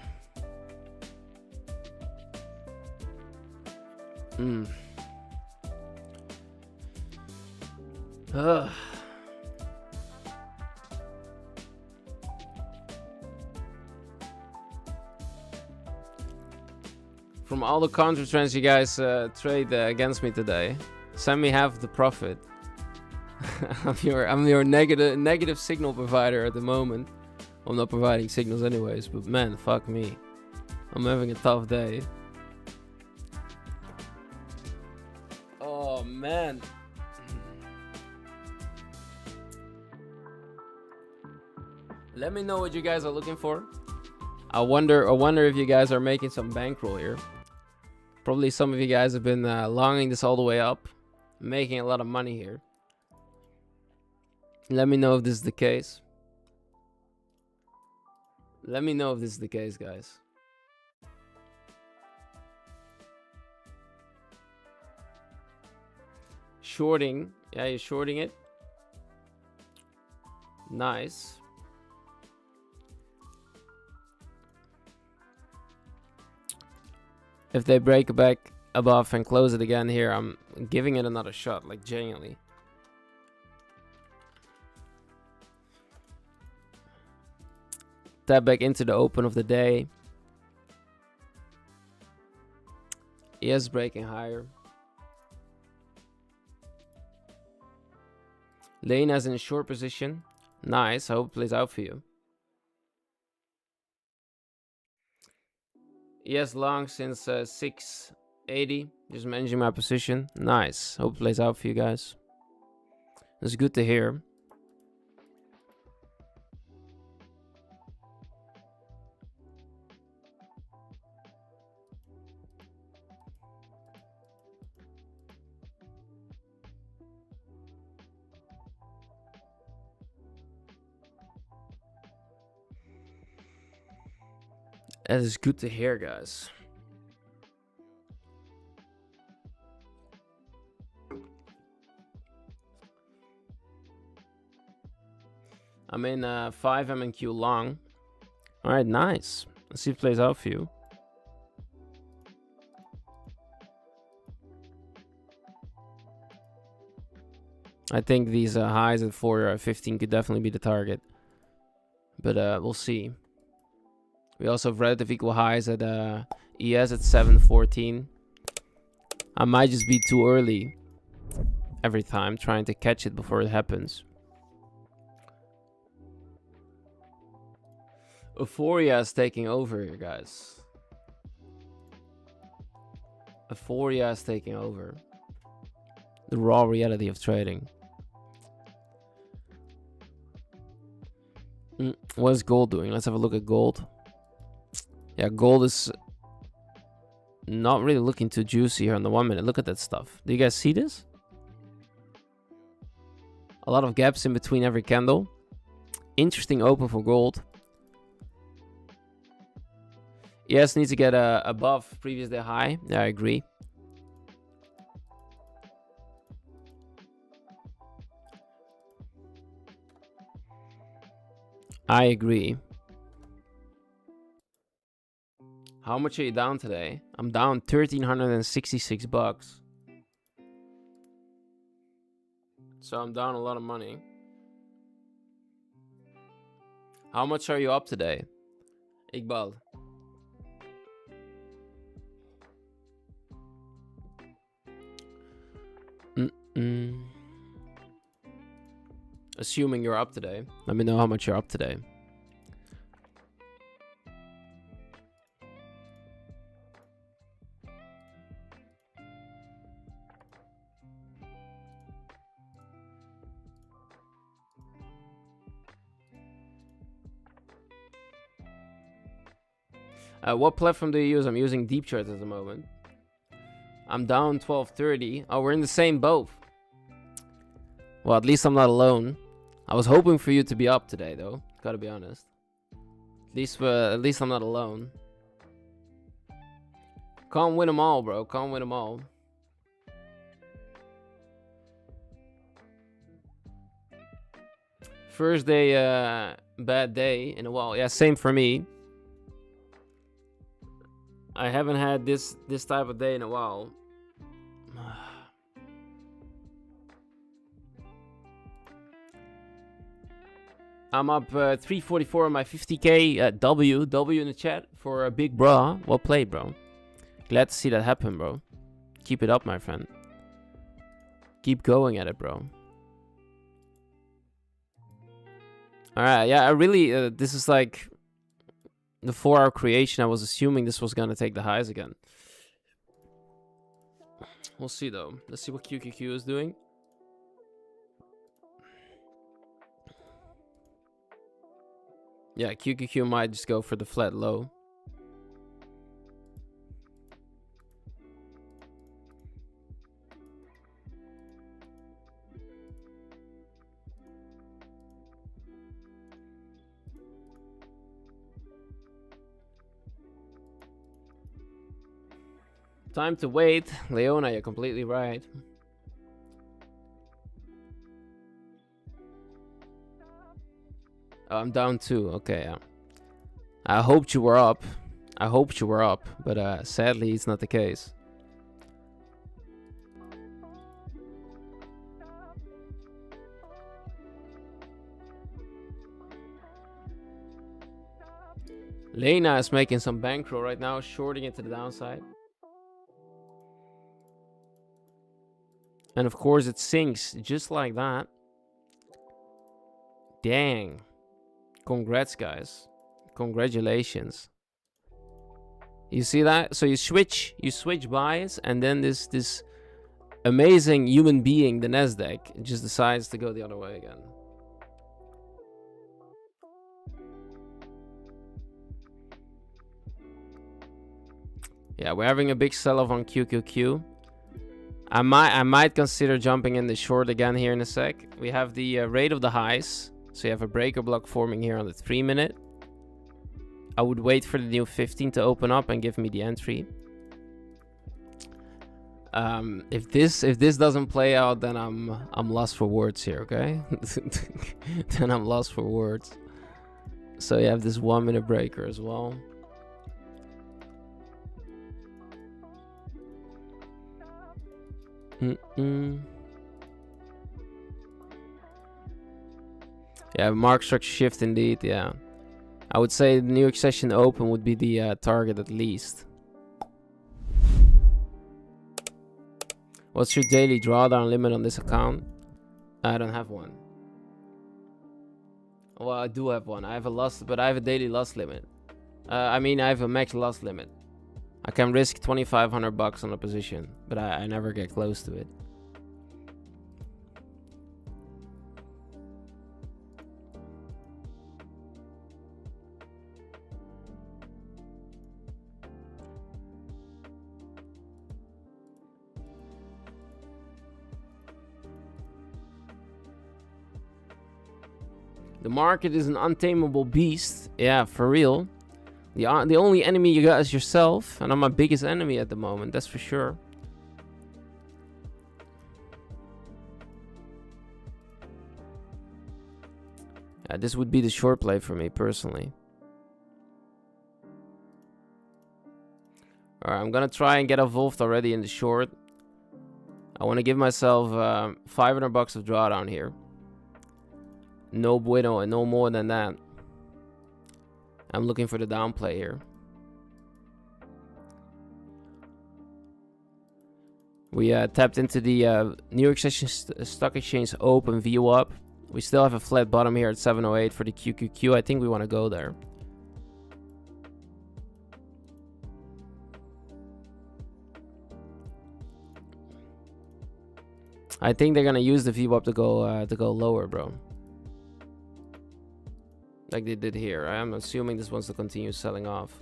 Ugh. From all the counter trends you guys trade against me today, send me half the profit. I'm your negative signal provider at the moment. I'm not providing signals anyways, but man, fuck me. I'm having a tough day. Oh man. Let me know what you guys are looking for. I wonder if you guys are making some bankroll here. Probably some of you guys have been longing this all the way up, making a lot of money here. Let me know if this is the case. Let me know if this is the case, guys. Shorting. Yeah, you're shorting it. Nice. If they break back above and close it again here, I'm giving it another shot, like genuinely. Tap back into the open of the day. Yes, breaking higher. Lena's in a short position. Nice. I hope it plays out for you. Yes, long since 680. Just managing my position. Nice. Hope it plays out for you guys. It's good to hear. That is good to hear, guys. I'm in 5 MNQ long. Alright, nice. Let's see if it plays out for you. I think these highs at 415 could definitely be the target. But we'll see. We also have relative equal highs at ES at 714. I might just be too early every time, trying to catch it before it happens. Euphoria is taking over here, guys. Euphoria is taking over. The raw reality of trading. What is gold doing? Let's have a look at gold. Yeah, gold is not really looking too juicy here on the 1 minute. Look at that stuff. Do you guys see this? A lot of gaps in between every candle. Interesting open for gold. Yes, needs to get above previous day high. Yeah, I agree. I agree. How much are you down today? I'm down 1,366 bucks. So I'm down a lot of money. How much are you up today? Iqbal. Assuming you're up today. Let me know how much you're up today. What platform do you use? I'm using Deep Chart at the moment. I'm down 12.30. Oh, we're in the same boat. Well, at least I'm not alone. I was hoping for you to be up today, though. Gotta be honest. At least I'm not alone. Can't win them all, bro. Can't win them all. First day, bad day in a while. Yeah, same for me. I haven't had this type of day in a while. I'm up 344 on my 50k. W in the chat for a big bra. Well played, bro. Glad to see that happen, bro. Keep it up, my friend. Keep going at it, bro. Alright, yeah, I really... this is like... the 4-hour creation. I was assuming this was gonna take the highs again. We'll see, though. Let's see what QQQ is doing. Yeah, QQQ might just go for the flat low. Time to wait. Leona, you're completely right. Oh, I'm down 2. Okay, yeah. I hoped you were up. But sadly, it's not the case. Lena is making some bankroll right now, shorting it to the downside. And of course it sinks just like that. Dang. Congrats, guys. Congratulations. You see that? So you switch buys, and then this amazing human being, the Nasdaq, just decides to go the other way again. Yeah, we're having a big sell-off on QQQ. I might consider jumping in the short again here in a sec. We have the rate of the highs. So you have a breaker block forming here on the 3-minute. I would wait for the new 15 to open up and give me the entry. If this doesn't play out, then I'm lost for words here, okay? Then I'm lost for words. So you have this 1-minute breaker as well. Yeah, mark structure shift indeed, yeah. I would say the New York session open would be the target at least. What's your daily drawdown limit on this account? I don't have one. Well, I do have one. I have a loss, but I have a daily loss limit. I mean, I have a max loss limit. I can risk 2,500 bucks on a position, but I never get close to it. The market is an untamable beast. Yeah, for real. The only enemy you got is yourself, and I'm my biggest enemy at the moment, that's for sure. Yeah, this would be the short play for me, personally. Alright, I'm gonna try and get involved already in the short. I want to give myself 500 bucks of drawdown here. No bueno, and no more than that. I'm looking for the downplay here. We tapped into the New York Session Stock Exchange open view up. We still have a flat bottom here at 708 for the QQQ. I think we want to go there. I think they're gonna use the view up to go lower, bro. Like they did here. I'm assuming this wants to continue selling off.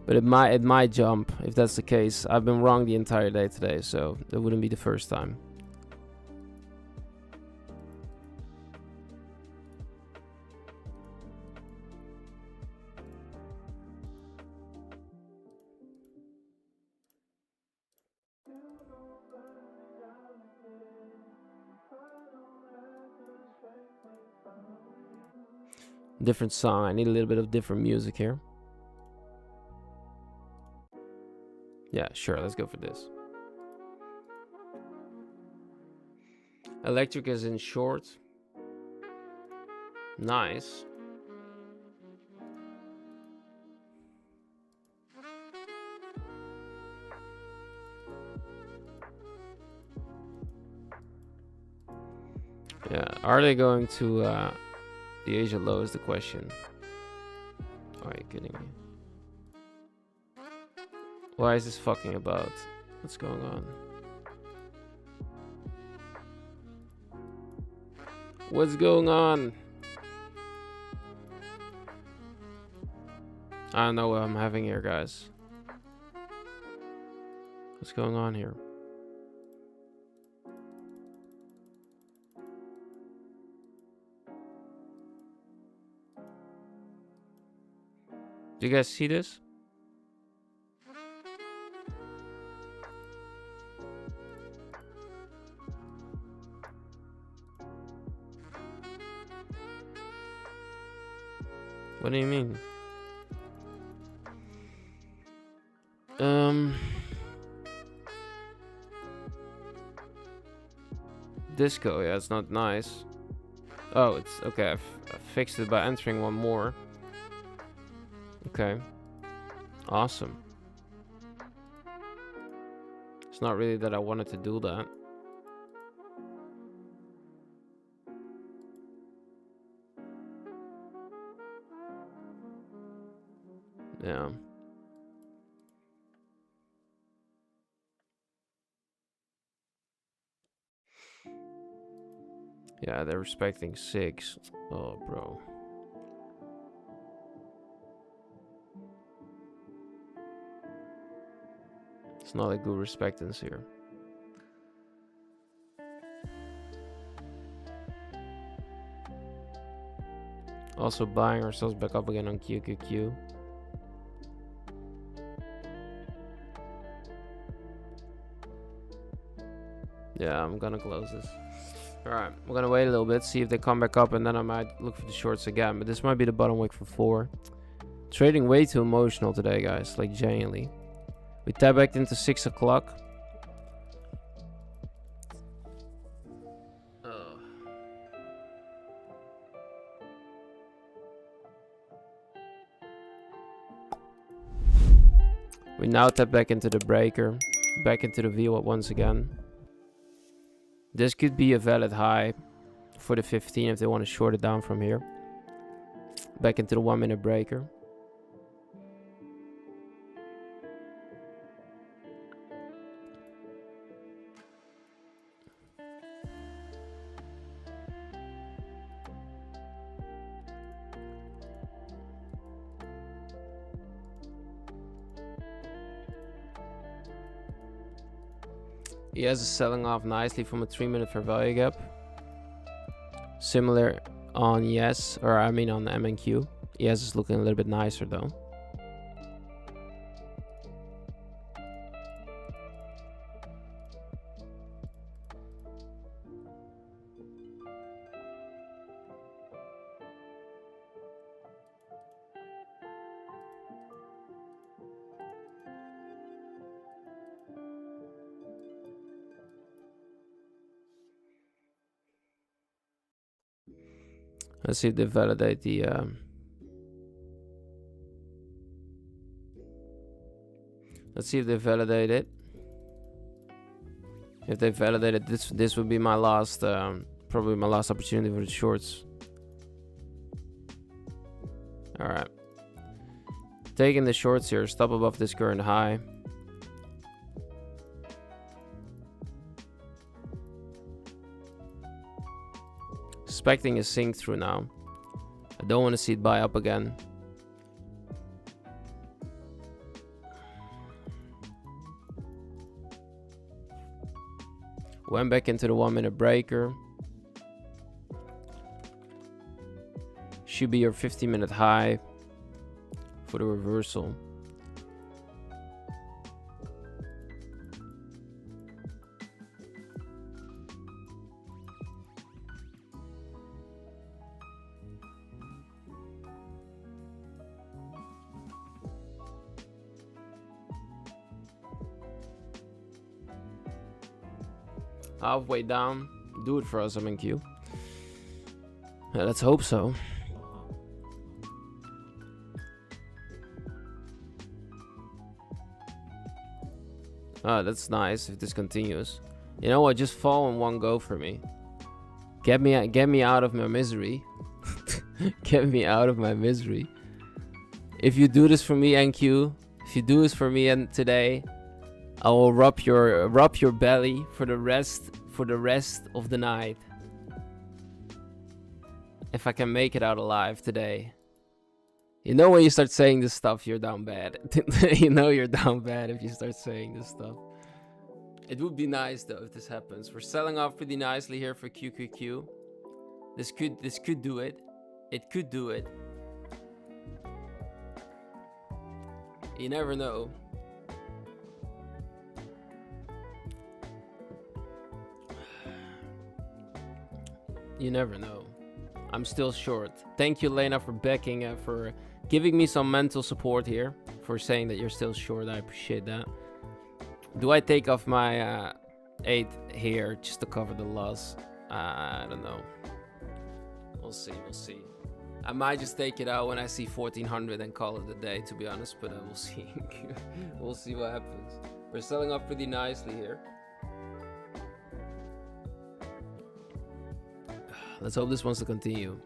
But it might jump. If that's the case, I've been wrong the entire day today, so that wouldn't be the first time. Different song. I need a little bit of different music here. Yeah, sure. Let's go for this. Electric is in short. Nice. Yeah, are they going to the Asia low is the question. Are you kidding me? Why is this fucking about? What's going on? What's going on? I don't know what I'm having here, guys. What's going on here? Do you guys see this? What do you mean? Disco, yeah, it's not nice. Oh, it's okay. I fixed it by entering one more. Okay. Awesome. It's not really that I wanted to do that. Yeah. Yeah, they're respecting 6. Oh, bro. It's not a good respectance here. Also buying ourselves back up again on QQQ. Yeah, I'm gonna close this. Alright, we're gonna wait a little bit, see if they come back up, and then I might look for the shorts again. But this might be the bottom wick for 4. Trading way too emotional today, guys. Like, genuinely. We tap back into 6 o'clock. We now tap back into the breaker. Back into the VWAP once again. This could be a valid high for the 15 if they want to short it down from here. Back into the 1 minute breaker. He has a selling off nicely from a 3 minute fair value gap. Similar on ES, or I mean on MNQ. ES is looking a little bit nicer though. Let's see if they validate the let's see if they validate it. If they validate it, this would be my last probably my last opportunity for the shorts. Alright. Taking the shorts here, stop above this current high. Expecting a sink through now. I don't want to see it buy up again. Went back into the 1 minute breaker. Should be your 15-minute high for the reversal. Halfway down. Do it for us, MNQ. Yeah, let's hope so. Ah, that's nice if this continues. You know what? Just fall in one go for me. Get me out of my misery. Get me out of my misery. If you do this for me, NQ, if you do this for me and today, I will rub your belly for the rest of the night. If I can make it out alive today. You know when you start saying this stuff, you're down bad. You know you're down bad if you start saying this stuff. It would be nice though if this happens. We're selling off pretty nicely here for QQQ. This could do it. It could do it. You never know. You never know. I'm still short. Thank you, Lena, for backing, for giving me some mental support here, for saying that you're still short. I appreciate that. Do I take off my 8 here just to cover the loss? I don't know. We'll see. We'll see. I might just take it out when I see 1400 and call it a day, to be honest, but we'll see. We'll see what happens. We're selling off pretty nicely here. Let's hope this wants to continue.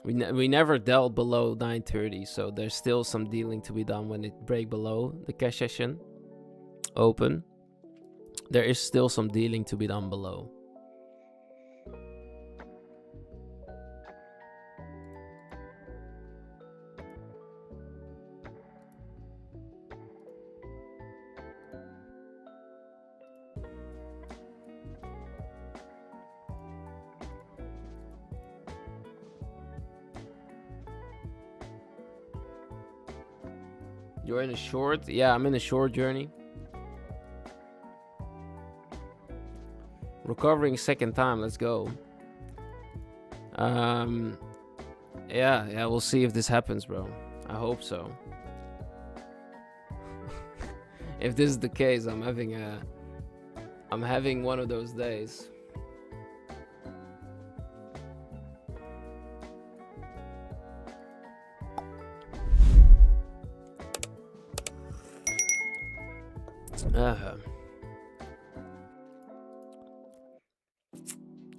We never dealt below 930, so there's still some dealing to be done when it break below the cash session open. There is still some dealing to be done below. You're in a short? Yeah, I'm in a short journey. Recovering second time, let's go. Yeah, we'll see if this happens, bro. I hope so. If this is the case, I'm having one of those days.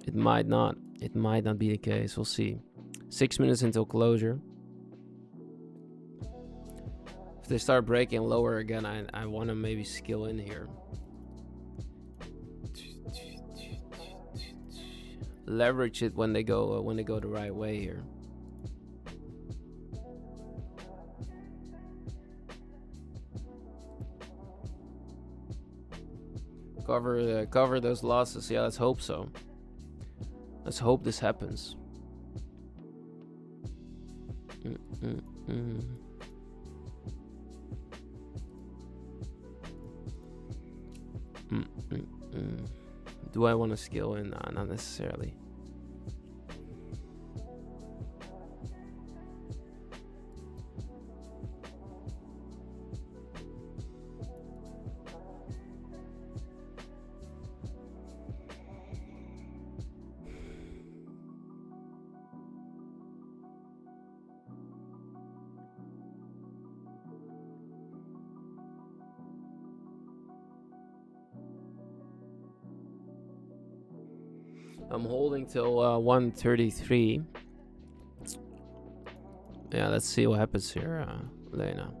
It might not be the case. We'll see. 6 minutes until closure. If they start breaking lower again, I want to maybe skill in here. Leverage it when they go the right way here. Cover those losses. Yeah, let's hope so. Let's hope this happens. Do I want to skill in? Nah, not necessarily. I'm holding till 133. Yeah, let's see what happens here, Lena.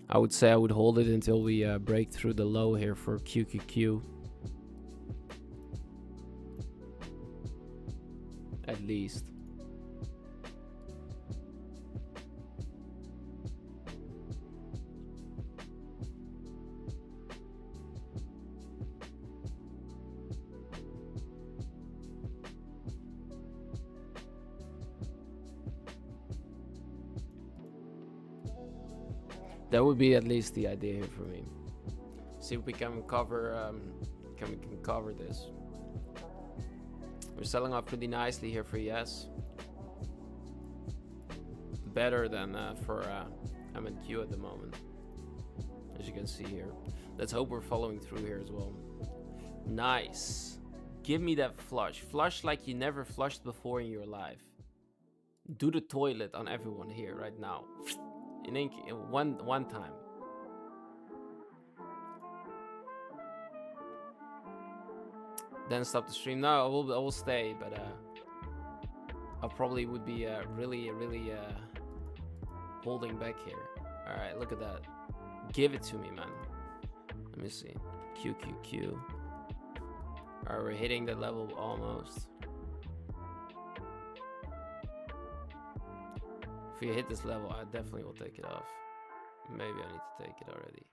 I would say I would hold it until we break through the low here for QQQ. At least. That would be at least the idea here for me. See if we can cover can cover this. We're selling off pretty nicely here for yes. Better than for M&Q at the moment, as you can see here. Let's hope we're following through here as well. Nice. Give me that flush. Flush like you never flushed before in your life. Do the toilet on everyone here right now. In one time. Then stop the stream. No, I will stay, but I probably would be really holding back here. All right, look at that. Give it to me, man. Let me see. QQQ. All right, we're hitting that level almost. If we hit this level, I definitely will take it off. Maybe I need to take it already.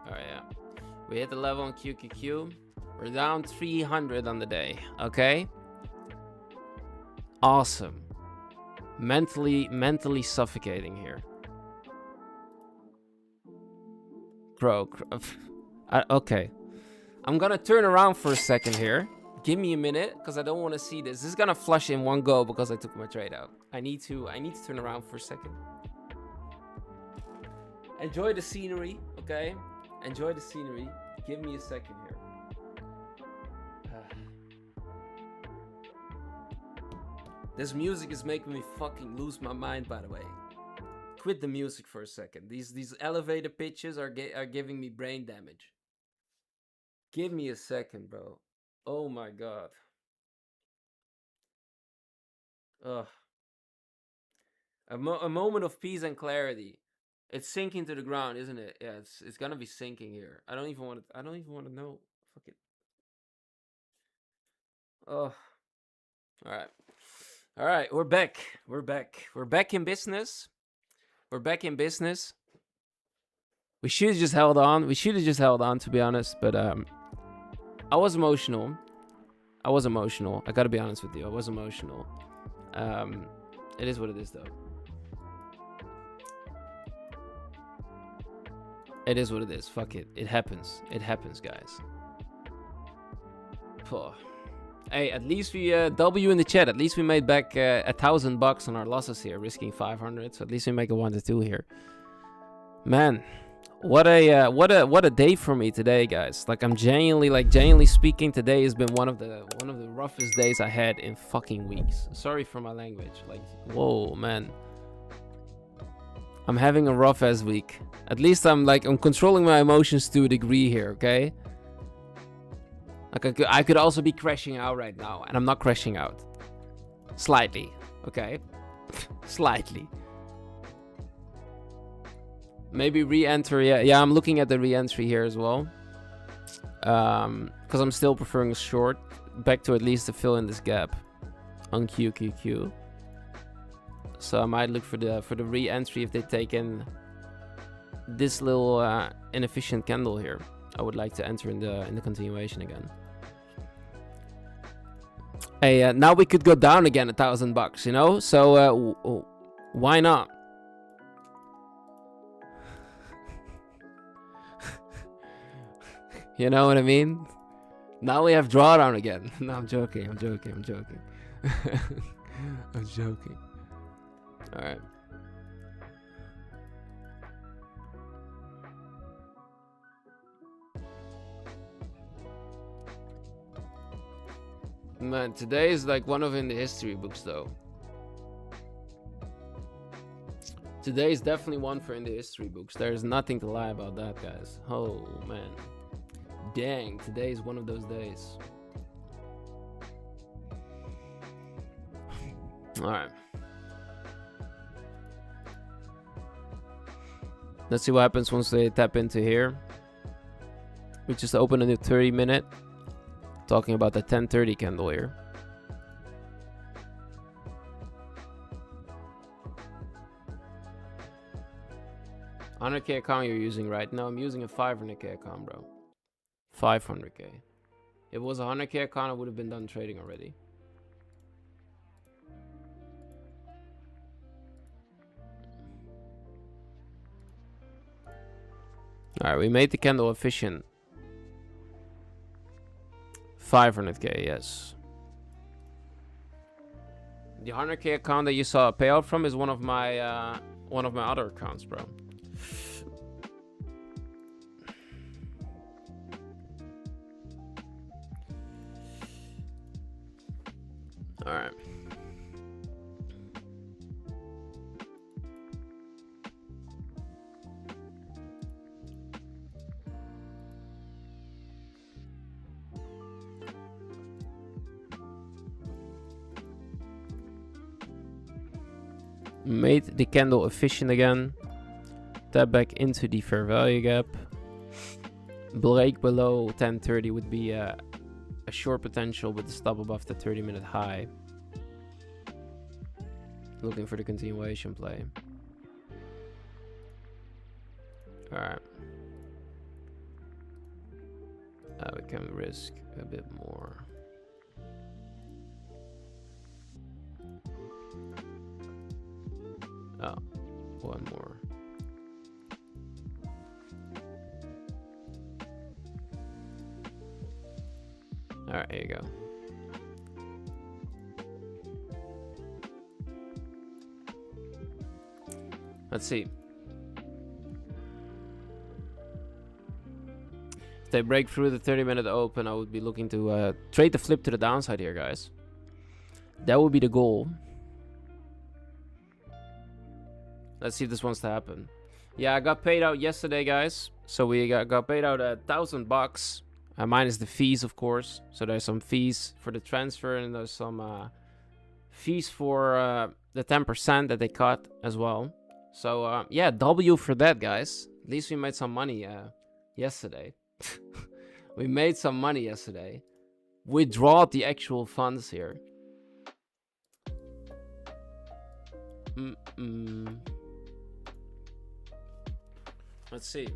Alright, yeah. We hit the level on QQQ. We're down 300 on the day. Okay. Awesome. Mentally suffocating here. Bro. Okay. I'm gonna turn around for a second here. Give me a minute, because I don't want to see this. This is gonna flush in one go because I took my trade out. I need to turn around for a second. Enjoy the scenery, okay? Enjoy the scenery. Give me a second here. This music is making me fucking lose my mind, by the way. Quit the music for a second. These elevator pitches are giving me brain damage. Give me a second, bro. Oh my god. Ugh. A moment of peace and clarity. It's sinking to the ground, isn't it? Yeah, it's gonna be sinking here. I don't even want to know. Fuck it. Oh. All right, we're back. We're back in business. We should have just held on. To be honest, but I was emotional. I gotta be honest with you. I was emotional. It is what it is, though. It is what it is. Fuck it. It happens. It happens, guys. Oh. Hey, at least we W in the chat. At least we made back $1,000 on our losses here, risking 500. So at least we make a 1 to 2 here. Man, what a day for me today, guys. Like I'm genuinely speaking, today has been one of the roughest days I had in fucking weeks. Sorry for my language. Like, whoa, man. I'm having a rough ass week. At least I'm controlling my emotions to a degree here, okay? Like I could also be crashing out right now, and I'm not crashing out. Slightly, okay? Slightly. Maybe re-enter, yeah, I'm looking at the re-entry here as well. Because I'm still preferring a short, back to at least to fill in this gap on QQQ. So I might look for the re-entry if they take in this little inefficient candle here. I would like to enter in the continuation again. Hey, now we could go down again $1,000, you know? So why not? You know what I mean? Now we have drawdown again. No, I'm joking. I'm joking. All right. Man, today is like one of in the history books, though. Today is definitely one for in the history books. There's nothing to lie about that, guys. Oh, man. Dang, today is one of those days. All right. Let's see what happens once they tap into here. We just opened a new 30-minute. Talking about the 10:30 candle here. $100K account you're using right now. I'm using a 500K account, bro. 500K. If it was a 100K account, I would have been done trading already. Alright, we made the candle efficient. 500k, yes. The 100k account that you saw a payout from is one of my other accounts, bro. All right. Made the candle efficient again. Tap back into the fair value gap. Break below 1030 would be a short potential with the stop above the 30-minute high. Looking for the continuation play. Alright. We can risk a bit more. Oh, one more. Alright, here you go. Let's see. If they break through the 30-minute open, I would be looking to trade the flip to the downside here, guys. That would be the goal. Let's see if this wants to happen. Yeah, I got paid out yesterday, guys. So we got paid out $1,000. Minus the fees, of course. So there's some fees for the transfer, and there's some fees for the 10% that they cut as well. So yeah, W for that, guys. At least we made some money yesterday. We made some money yesterday. Withdraw the actual funds here. Let's see.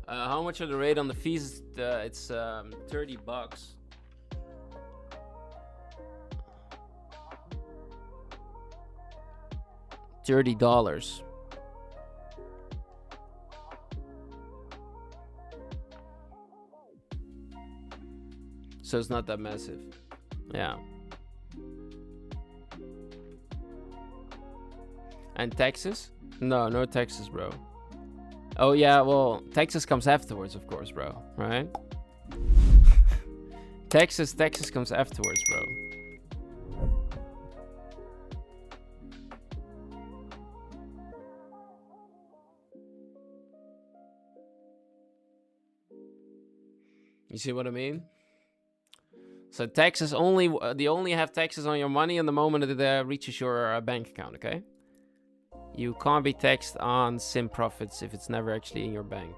How much are the rate on the fees? It's $30. $30. So it's not that massive. Yeah. And taxes? No taxes, bro. Oh yeah, well, taxes comes afterwards, of course, bro. Right? Taxes comes afterwards, bro. You see what I mean? So taxes only, they only have taxes on your money in the moment that it reaches your bank account, okay? You can't be taxed on sim profits if it's never actually in your bank.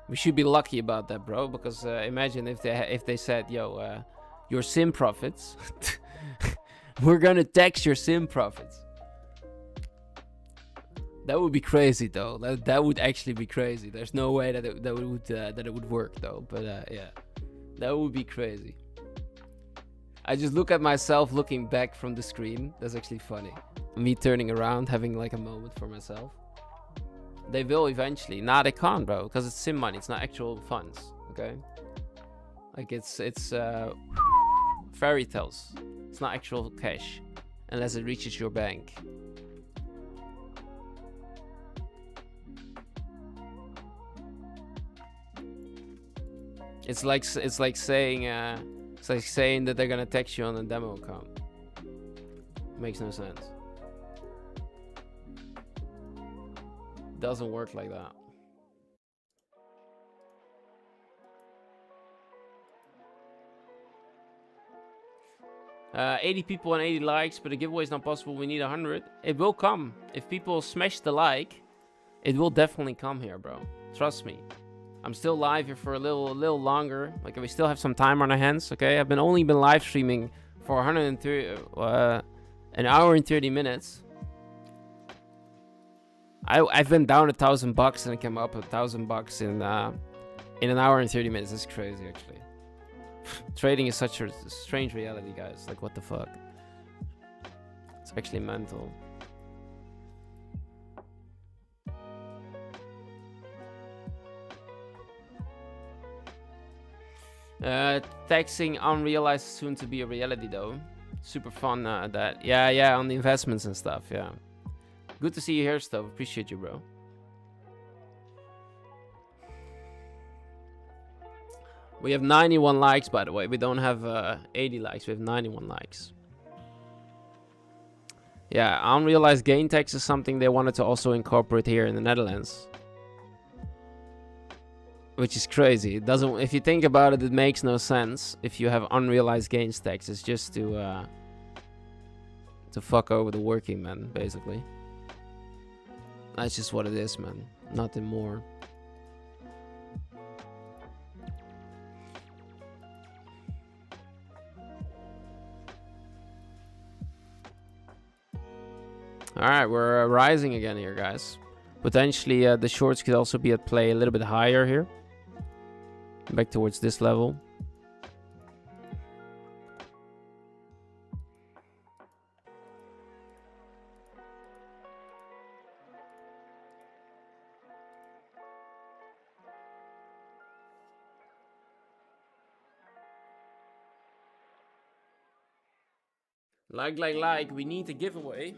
We should be lucky about that, bro, because imagine if they said, yo, your sim profits, we're gonna tax your sim profits. That would be crazy, though. That would actually be crazy. There's no way that it would work, though. But yeah, that would be crazy. I just look at myself looking back from the screen. That's actually funny. Me turning around, having like a moment for myself. They will eventually. Nah, they can't, bro, because it's sim money. It's not actual funds. Okay. Like it's fairy tales. It's not actual cash, unless it reaches your bank. It's like saying that they're gonna tax you on a demo account. Makes no sense. Doesn't work like that. Uh, 80 people and 80 likes, but the giveaway is not possible. We need 100. It will come. If people smash the like, it will definitely come here, bro. Trust me. I'm still live here for a little longer. Like, we still have some time on our hands, okay? I've only been live streaming for an hour and 30 minutes. I've been down $1,000 and I came up $1,000 in an hour and 30 minutes. That's crazy, actually. Trading is such a strange reality, guys. Like, what the fuck? It's actually mental. Taxing unrealized soon to be a reality though. Super fun that. Yeah, on the investments and stuff, yeah. Good to see you here, Stove. Appreciate you, bro. We have 91 likes, by the way. We don't have 80 likes. We have 91 likes. Yeah, unrealized gain tax is something they wanted to also incorporate here in the Netherlands. Which is crazy. It doesn't. If you think about it, it makes no sense. If you have unrealized gains tax, it's just to fuck over the working man, basically. That's just what it is, man. Nothing more. Alright, we're rising again here, guys. Potentially, the shorts could also be at play a little bit higher here. Back towards this level. Like, we need a giveaway.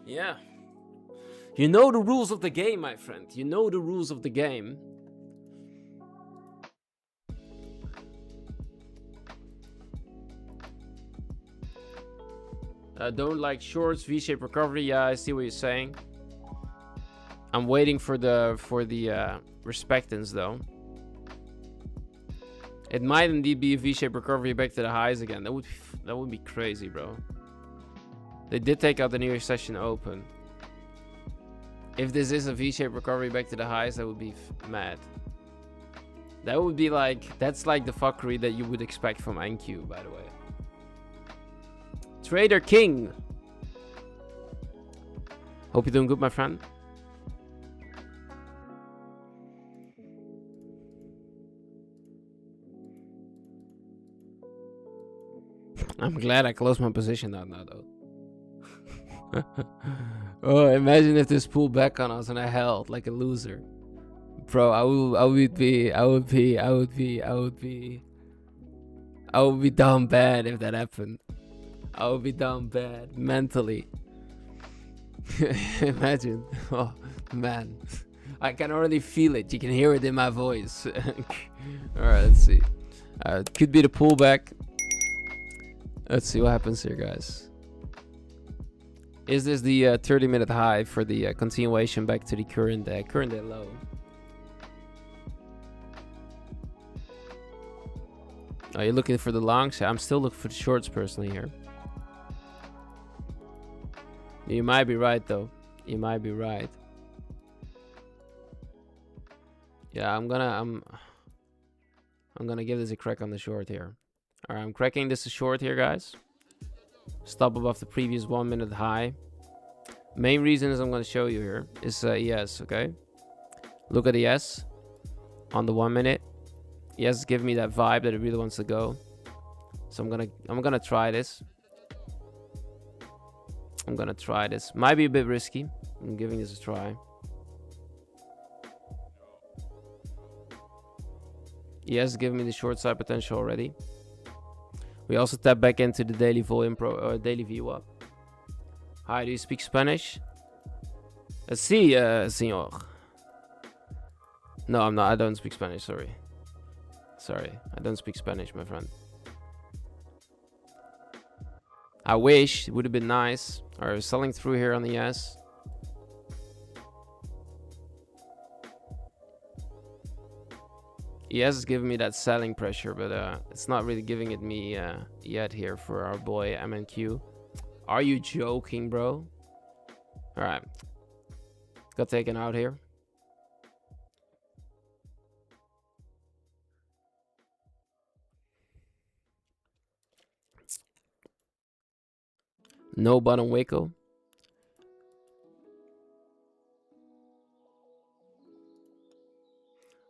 Yeah. You know the rules of the game, my friend. You know the rules of the game. Don't like shorts, V-shaped recovery. Yeah, I see what you're saying. I'm waiting for the respectance though. It might indeed be a V-shaped recovery back to the highs again. That would be crazy, bro. They did take out the New Year session open. If this is a V-shaped recovery back to the highs, that would be mad. That would be like, that's like the fuckery that you would expect from NQ, by the way. Trader King. Hope you're doing good, my friend. I'm glad I closed my position out now, though. Oh, imagine if this pulled back on us and I held like a loser. Bro, I would be down bad if that happened. I would be down bad mentally. Imagine. Oh, man. I can already feel it. You can hear it in my voice. Alright, let's see. Could be the pullback. Let's see what happens here, guys. Is this the 30-minute high for the continuation back to the current day low? Are you looking for the longs? I'm still looking for the shorts personally here. You might be right though. You might be right. Yeah, I'm gonna give this a crack on the short here. Alright, I'm cracking this a short here, guys. Stop above the previous 1 minute high. Main reason is I'm gonna show you here is ES, okay? Look at ES on the 1 minute. ES is giving me that vibe that it really wants to go. So I'm gonna try this. Might be a bit risky. I'm giving this a try. ES is giving me the short side potential already. We also tap back into the daily volume daily view up. Hi, do you speak Spanish? Sí, señor. No, I'm not. I don't speak Spanish. Sorry, I don't speak Spanish, my friend. I wish it would have been nice. Alright, selling through here on the yes. ES is giving me that selling pressure, but it's not really giving it me yet here for our boy MNQ. Are you joking, bro? Alright. Got taken out here. No bottom wiggle.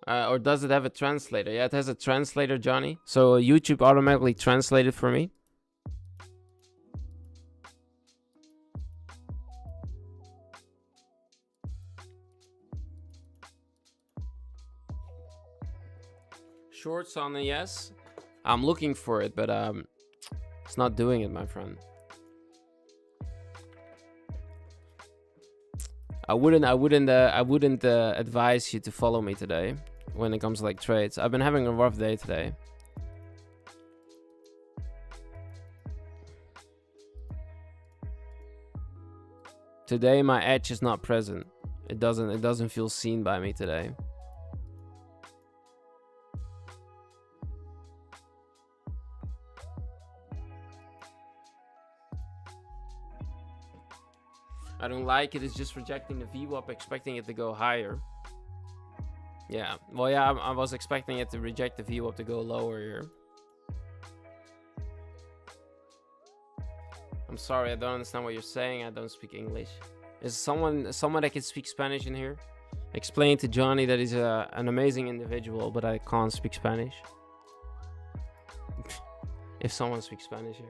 Or does it have a translator? Yeah, it has a translator, Johnny. So YouTube automatically translated for me. shorts on the yes. I'm looking for it, but it's not doing it, my friend. I wouldn't advise you to follow me today when it comes to like trades. I've been having a rough day today. Today my edge is not present. It doesn't feel seen by me today. I don't like it. It's just rejecting the VWAP, expecting it to go higher. Yeah, well, yeah, I was expecting it to reject the VWAP to go lower here. I'm sorry, I don't understand what you're saying. I don't speak English. Is someone that can speak Spanish in here? Explain to Johnny that he's an amazing individual, but I can't speak Spanish. If someone speaks Spanish here.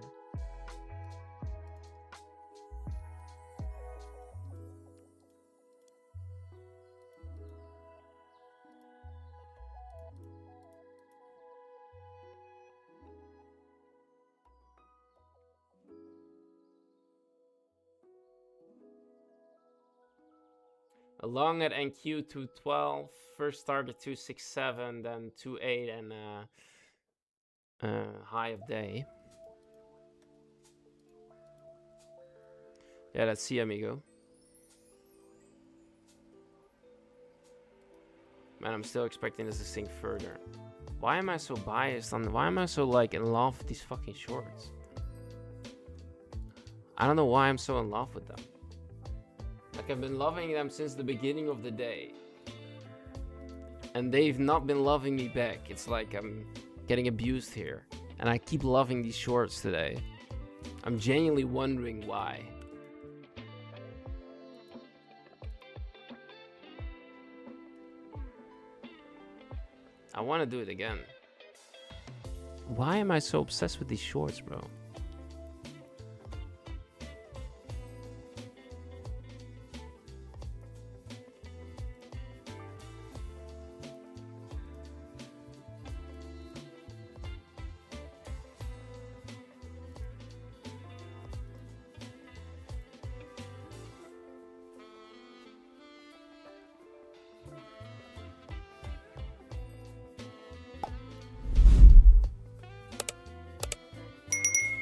Long at NQ 212, first target 267, then 28, and high of day. Yeah, let's see, amigo. Man, I'm still expecting this to sink further. Why am I so biased on? Why am I so like in love with these fucking shorts? I don't know why I'm so in love with them. Like, I've been loving them since the beginning of the day. And they've not been loving me back. It's like I'm getting abused here. And I keep loving these shorts today. I'm genuinely wondering why. I want to do it again. Why am I so obsessed with these shorts, bro?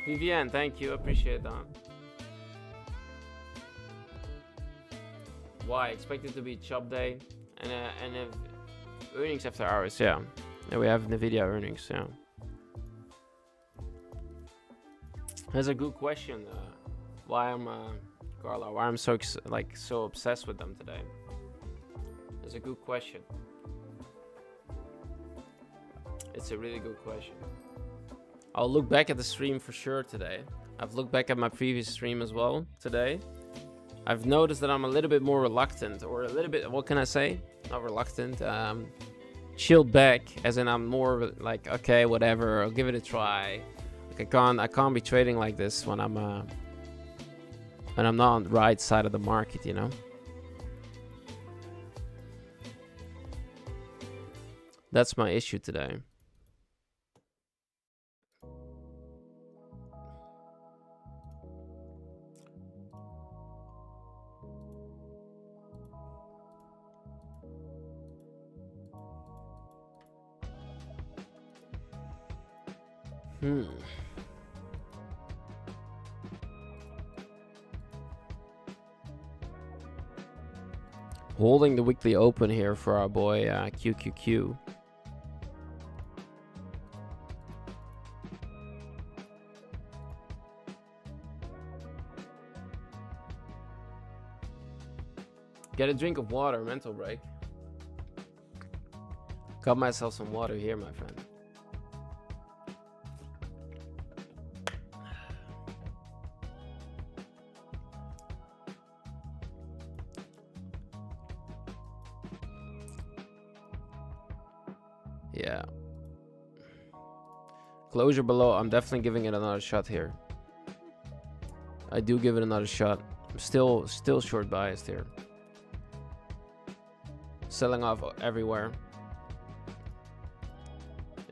Vivian, thank you, appreciate that. Why? Expect it to be chop day and earnings after hours, yeah. And we have NVIDIA earnings, yeah. That's a good question. Why I'm Carla? Why I'm so obsessed with them today? That's a good question. It's a really good question. I'll look back at the stream for sure today. I've looked back at my previous stream as well today. I've noticed that I'm a little bit more reluctant, or a little bit, what can I say? Not reluctant, chilled back, as in I'm more like, okay, whatever, I'll give it a try. Like I can't be trading like this when I'm not on the right side of the market, you know? That's my issue today. Holding the weekly open here for our boy QQQ. Get a drink of water, mental break. Got myself some water here, my friend. Yeah. Closure below. I'm definitely giving it another shot here. I do give it another shot. I'm still short biased here. Selling off everywhere.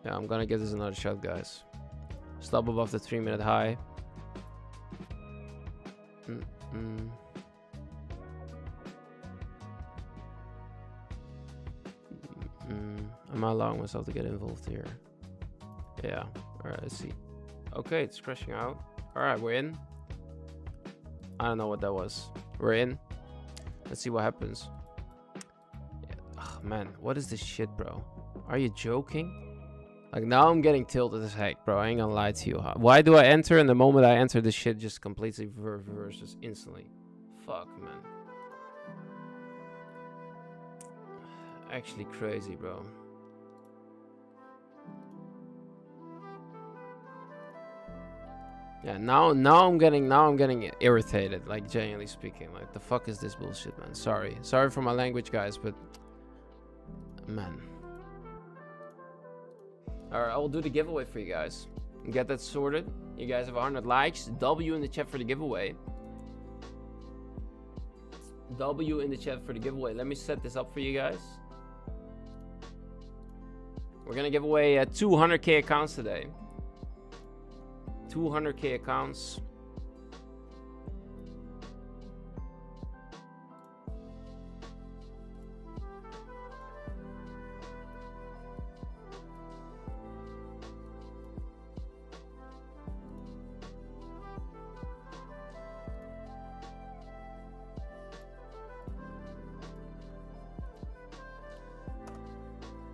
Yeah, I'm gonna give this another shot, guys. Stop above the 3-minute high. Am I allowing myself to get involved here? Yeah. Alright, let's see. Okay, it's crashing out. Alright, we're in. I don't know what that was. We're in. Let's see what happens. Yeah. Oh, man, what is this shit, bro? Are you joking? Like, now I'm getting tilted as heck, bro. I ain't gonna lie to you. Why do I enter? And the moment I enter, this shit just completely reverses instantly. Fuck, man. Actually crazy, bro. Yeah, now I'm getting irritated, like, genuinely speaking. Like, the fuck is this bullshit, man? Sorry for my language, guys, but man. Alright, I will do the giveaway for you guys. Get that sorted. You guys have 100 likes. W in the chat for the giveaway. W in the chat for the giveaway. Let me set this up for you guys. We're gonna give away 200k accounts today. 200k accounts.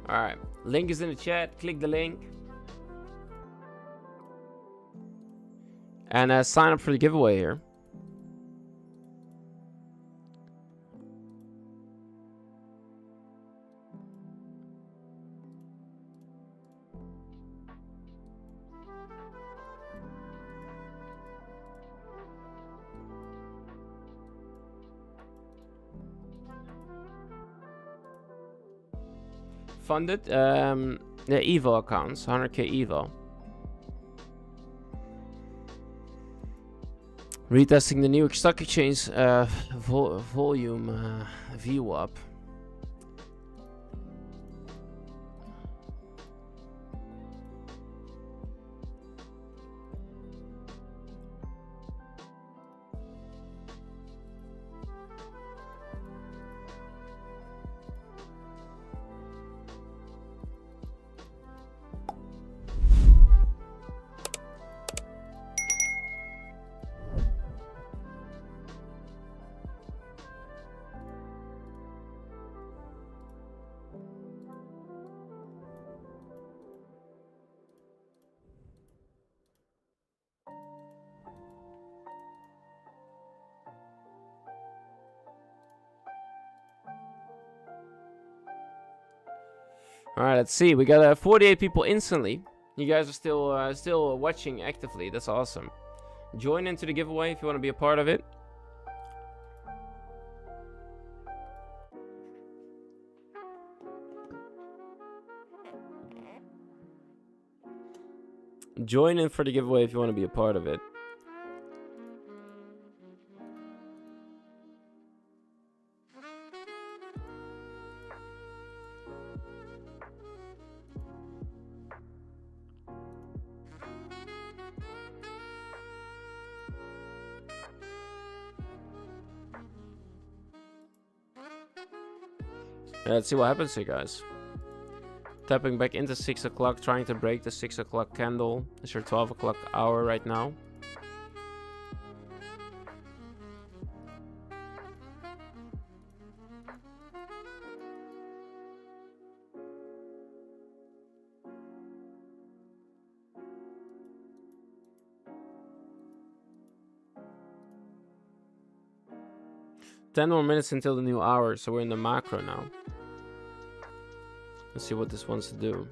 Alright, link is in the chat. Click the link. And sign up for the giveaway here. Funded, the Evo accounts, 100k Evo. Retesting the New York Stock Exchange volume VWAP. All right, let's see. We got 48 people instantly. You guys are still watching actively. That's awesome. Join into the giveaway if you want to be a part of it. Join in for the giveaway if you want to be a part of it. Yeah, let's see what happens here, guys. Tapping back into 6 o'clock, trying to break the 6 o'clock candle. It's your 12 o'clock hour right now. Ten more minutes until the new hour, so we're in the macro now. Let's see what this wants to do.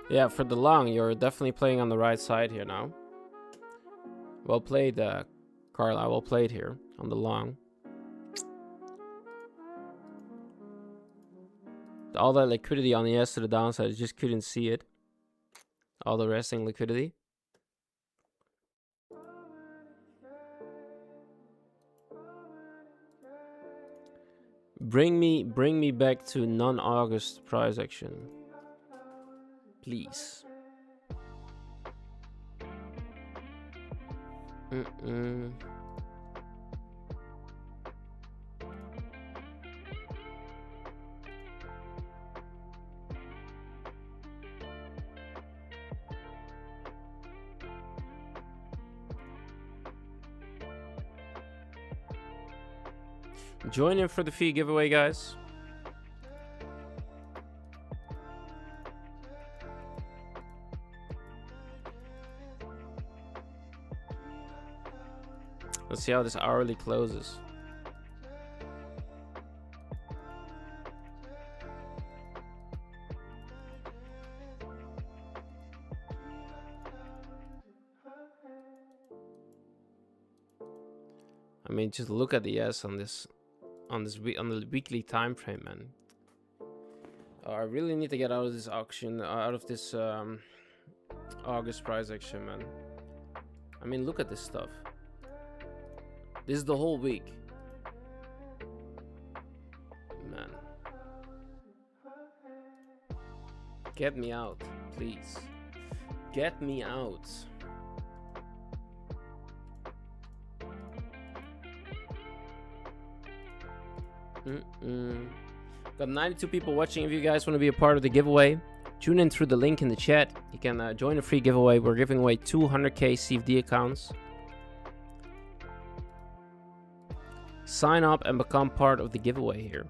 Yeah, for the long, you're definitely playing on the right side here now. Well played, Carla. Well played here on the long. All that liquidity on the S to the downside, I just couldn't see it. All the resting liquidity. Bring me back to non-August price action, please. Join in for the fee giveaway, guys. Let's see how this hourly closes. I mean, just look at the S on the weekly time frame, man. I really need to get out of this auction, out of this August price action, man. I mean, look at this stuff. This is the whole week, man. Get me out, please. Get me out. Got 92 people watching. If you guys want to be a part of the giveaway, tune in through the link in the chat. You can join a free giveaway. We're giving away 200k CFD accounts. Sign up and become part of the giveaway here.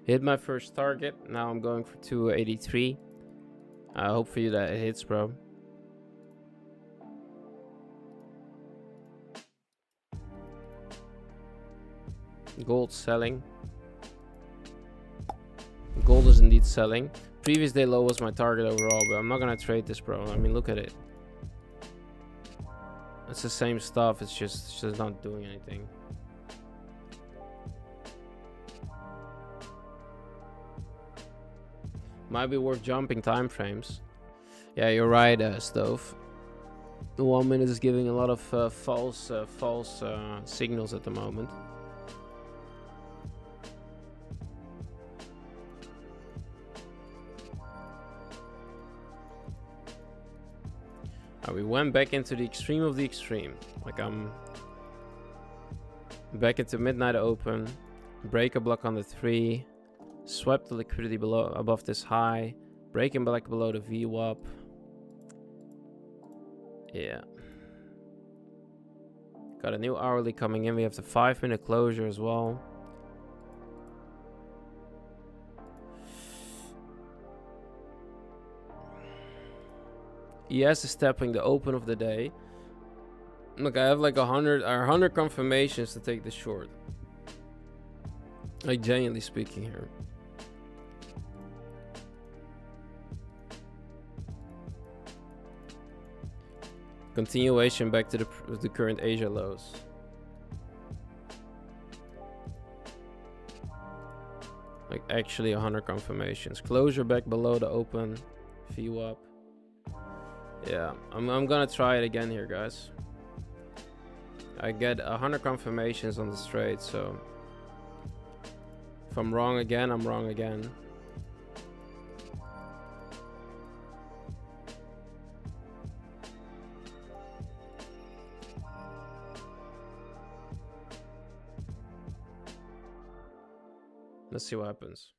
Hit my first target. Now I'm going for 283. I hope for you that it hits, bro. Gold selling. Gold is indeed selling. Previous day low was my target overall, but I'm not gonna trade this, bro. I mean, look at it. It's the same stuff. It's just not doing anything. Might be worth jumping time frames. Yeah, you're right, Stove. The 1 minute is giving a lot of false signals at the moment. We went back into the extreme of the extreme. Like I'm back into midnight open. Break a block on the 3. Swept the liquidity above this high. Breaking back below the VWAP. Yeah. Got a new hourly coming in. We have the 5-minute closure as well. ES is stepping the open of the day. Look, I have like 100 confirmations to take this short. Like, genuinely speaking here. Continuation back to the current Asia lows. Like actually 100 confirmations. Closure back below the open. VWAP. Yeah, I'm gonna try it again here, guys. I get 100 confirmations on this trade, so if I'm wrong again, I'm wrong again. Let's see what happens.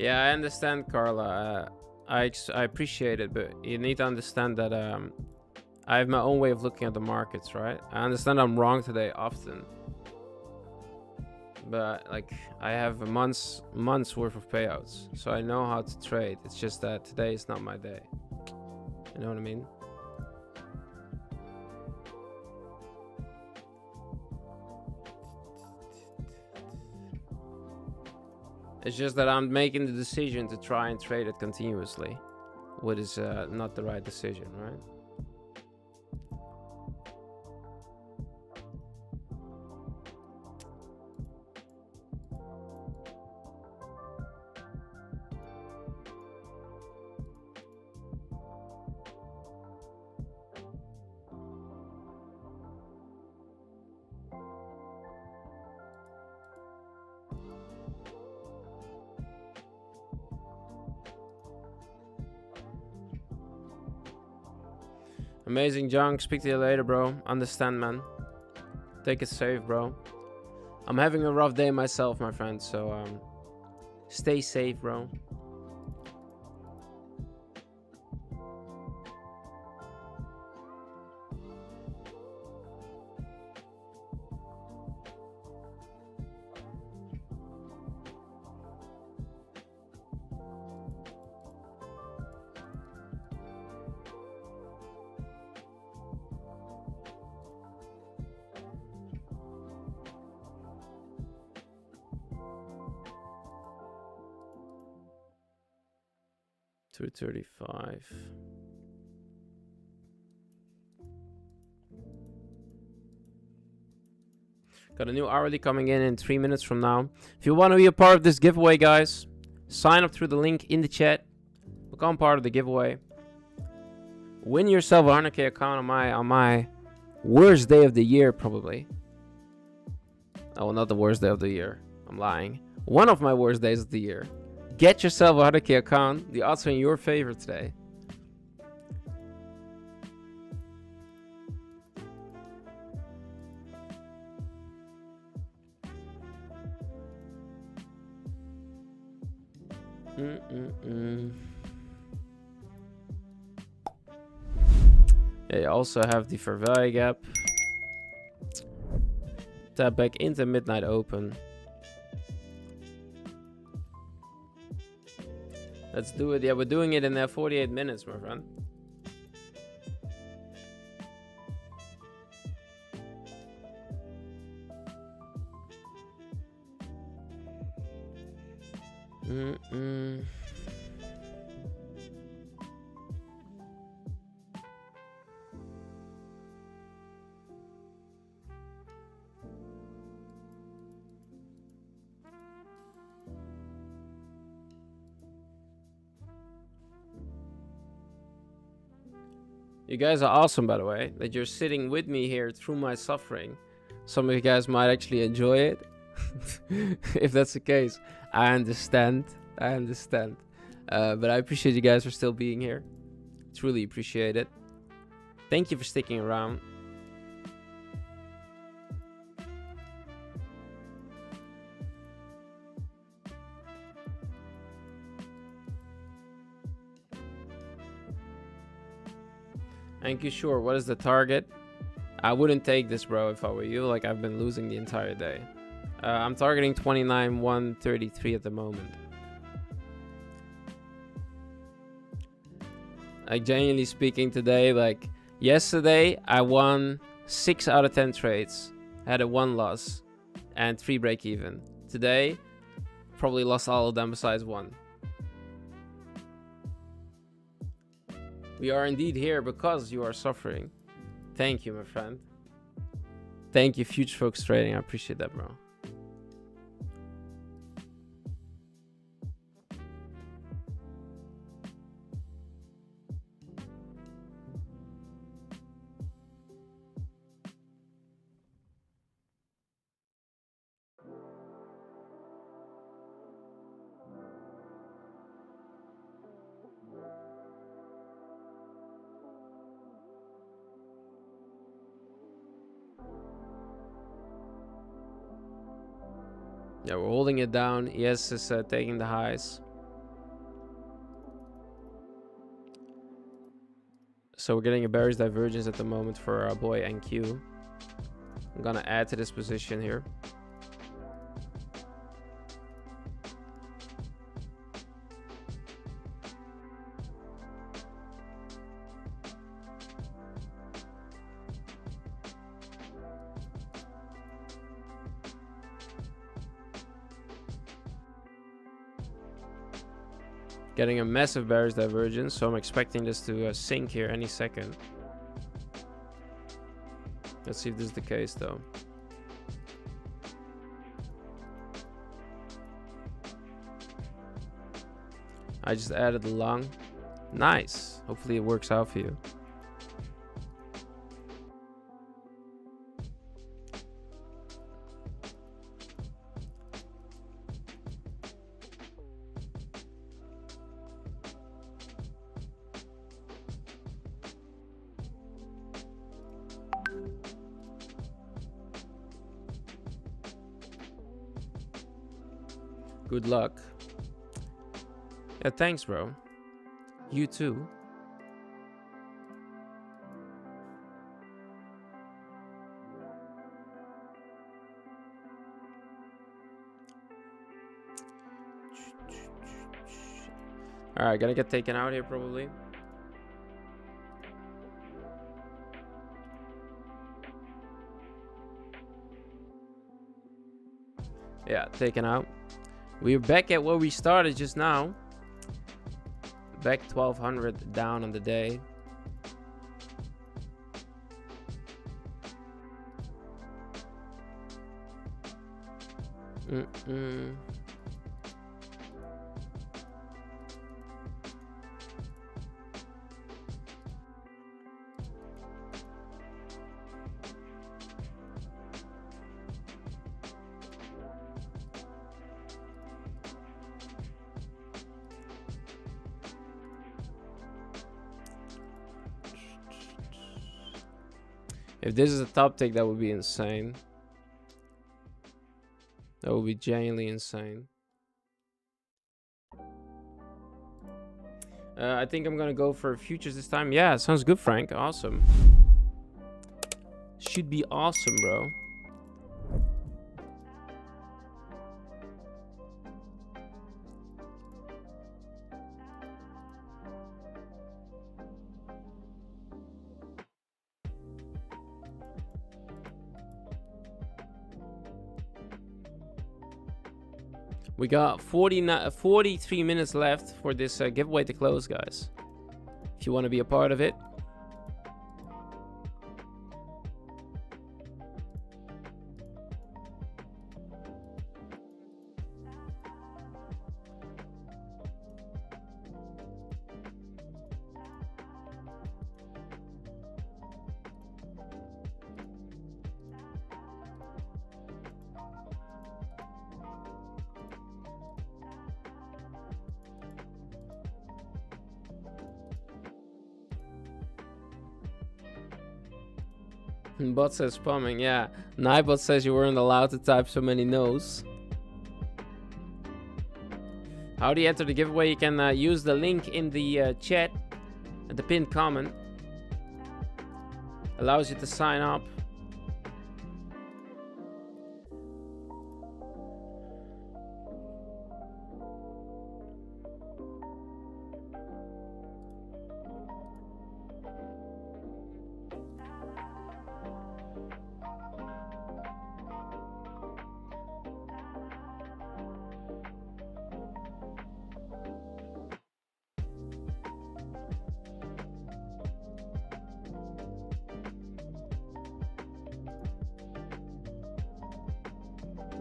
Yeah, I understand, Carla. I appreciate it, but you need to understand that I have my own way of looking at the markets, right? I understand I'm wrong today often, but like I have a month's worth of payouts, so I know how to trade. It's just that today is not my day. You know what I mean? It's just that I'm making the decision to try and trade it continuously, which is not the right decision, right? Amazing junk. Speak to you later, bro. Understand, man. Take it safe, bro. I'm having a rough day myself, my friend. So stay safe, bro. $235. Got a new hourly coming in 3 minutes from now. If you want to be a part of this giveaway, guys, sign up through the link in the chat. Become part of the giveaway. Win yourself a 100k account on my worst day of the year, probably. Oh, not the worst day of the year. I'm lying. One of my worst days of the year. Get yourself a 100k account. The odds are in your favor today. Yeah, you also have the fair value gap. Tap back into midnight open. Let's do it. Yeah, we're doing it in 48 minutes, my friend. You guys are awesome, by the way, that you're sitting with me here through my suffering. Some of you guys might actually enjoy it. If that's the case, I understand. But I appreciate you guys for still being here. Truly appreciate it. Thank you for sticking around. Thank you. Sure. What is the target? I wouldn't take this, bro, if I were you. Like, I've been losing the entire day. I'm targeting 29,133 at the moment. Like, genuinely speaking today, like, yesterday, I won 6 out of 10 trades. Had a 1 loss and 3 break even. Today, probably lost all of them besides 1. We are indeed here because you are suffering. Thank you, my friend. Thank you, Future Folks Trading. I appreciate that, bro. Yeah, we're holding it down. Yes, it's taking the highs. So we're getting a bearish divergence at the moment for our boy NQ. I'm gonna add to this position here. Getting a massive bearish divergence, so I'm expecting this to sink here any second. Let's see if this is the case though. I just added the long. Nice. Hopefully it works out for you. Good luck. Yeah, thanks, bro. You too. Alright, gonna get taken out here probably. Yeah, taken out. We're back at where we started just now. Back 1200 down on the day. If this is a top tick, that would be insane. That would be genuinely insane. I think I'm gonna go for futures this time. Yeah, sounds good, Frank. Awesome. Should be awesome, bro. We got 43 minutes left for this giveaway to close, guys. If you want to be a part of it. Bot says spamming, yeah. Nibot says you weren't allowed to type so many no's. How do you enter the giveaway? You can use the link in the chat at the pinned comment. Allows you to sign up.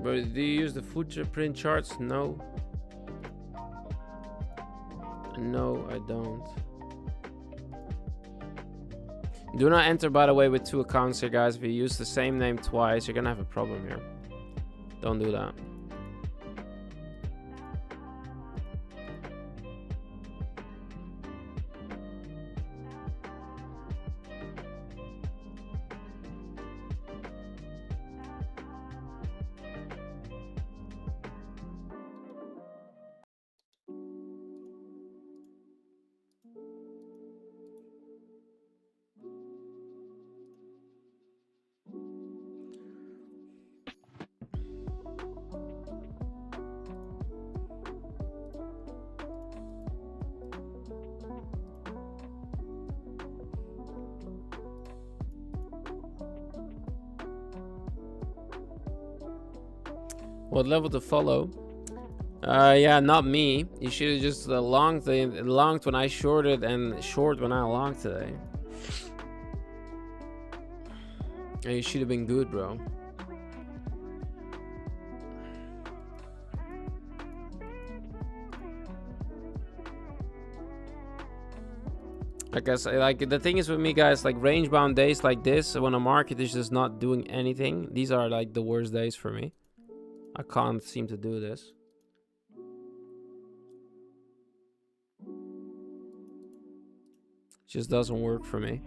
But do you use the footprint charts? No. No, I don't. Do not enter, by the way, with 2 accounts here, guys. If you use the same name twice, you're gonna have a problem here. Don't do that. What level to follow? Yeah, not me. You should have just longed when I shorted and short when I longed today. You should have been good, bro. I guess, like, the thing is with me, guys, like, range bound days like this, when a market is just not doing anything, these are like the worst days for me. I can't seem to do this. It just doesn't work for me.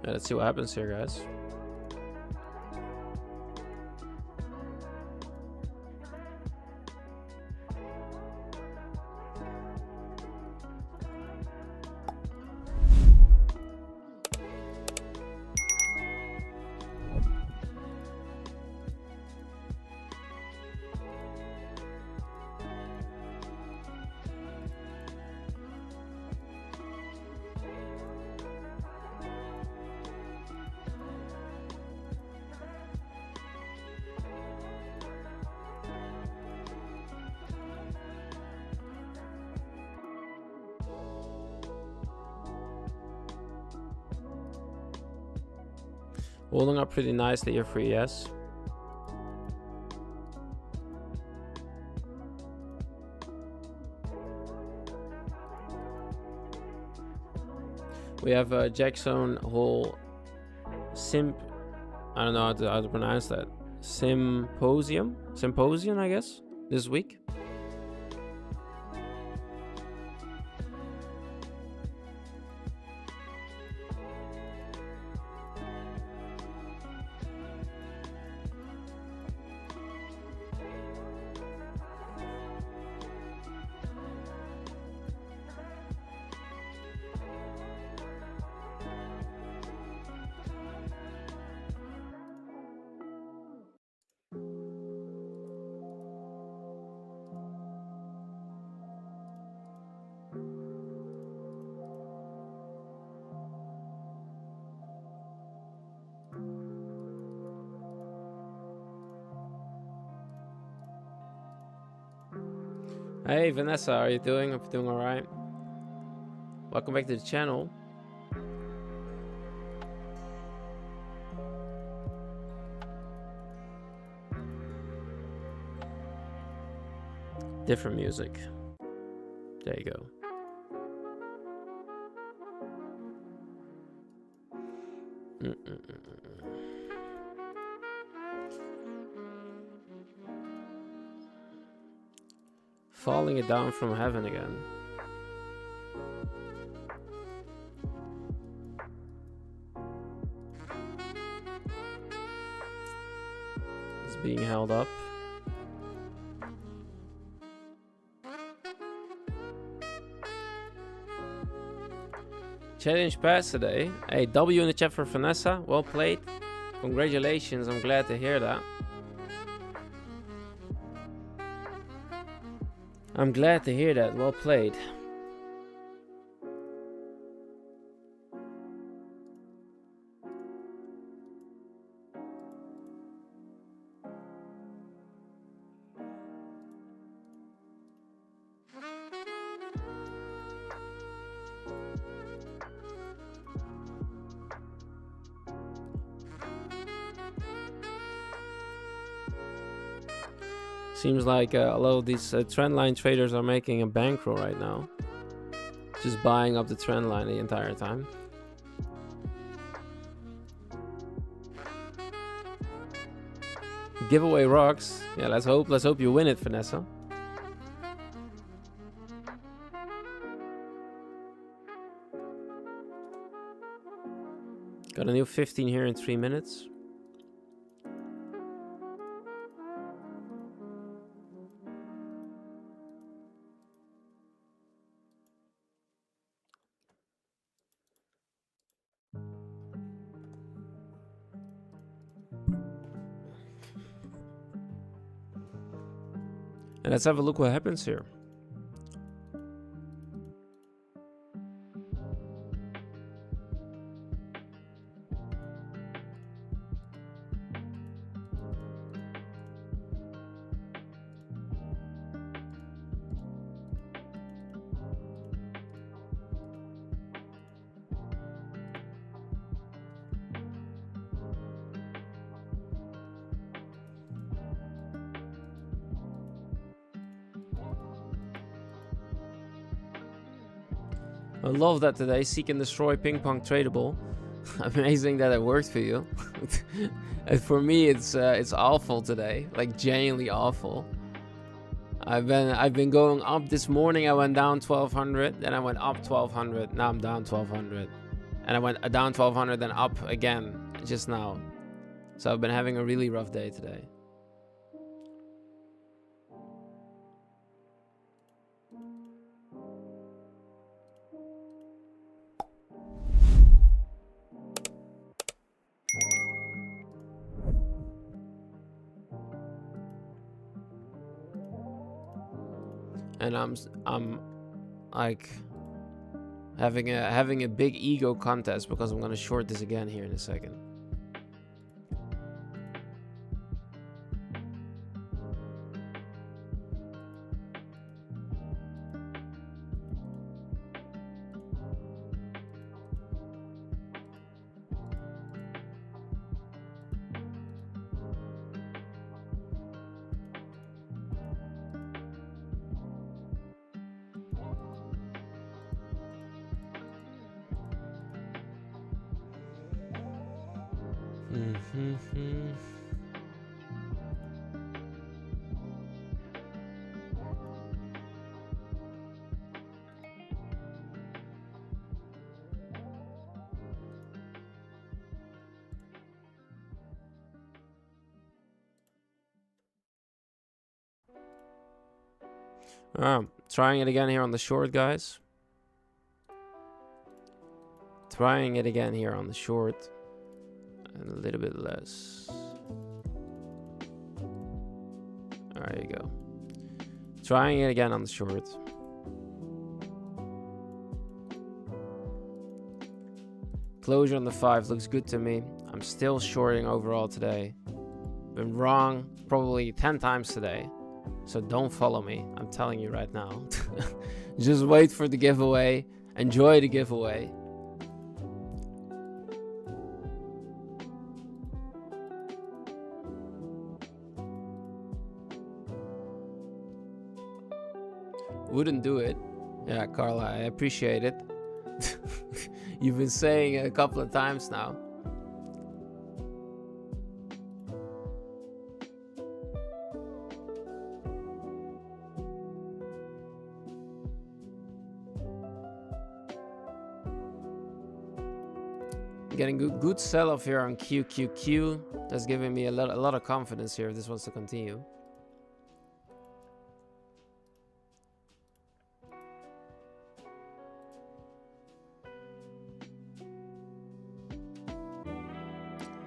Yeah, let's see what happens here, guys. Holding up pretty nicely here for ES. We have Jackson Hole I don't know how to pronounce that. Symposium, I guess, this week. Hey Vanessa, how are you doing? Hope you're doing alright. Welcome back to the channel. Different music. There you go. Falling it down from heaven again. It's being held up. Challenge passed today. Hey, W in the chat for Vanessa. Well played. Congratulations, I'm glad to hear that. I'm glad to hear that. Well played. Seems like a lot of these trend line traders are making a bankroll right now. Just buying up the trend line the entire time. Giveaway rocks. Yeah, let's hope you win it, Vanessa. Got a new 15 here in 3 minutes. And let's have a look what happens here. I love that today. Seek and destroy ping pong tradable. Amazing that it worked for you. And for me, it's awful today. Like genuinely awful. I've been going up this morning. I went down 1200, then I went up 1200. Now I'm down 1200, and I went down 1200, then up again just now. So I've been having a really rough day today. And I'm like having a big ego contest because I'm gonna short this again here in a second. Trying it again here on the short, guys. Trying it again here on the short. And a little bit less. There you go. Trying it again on the short. Closure on the 5 looks good to me. I'm still shorting overall today. Been wrong probably 10 times today. So don't follow me. I'm telling you right now. Just wait for the giveaway. Enjoy the giveaway. Wouldn't do it. Yeah, Carla, I appreciate it. You've been saying it a couple of times now. Getting good sell-off here on QQQ. That's giving me a lot of confidence here if this wants to continue.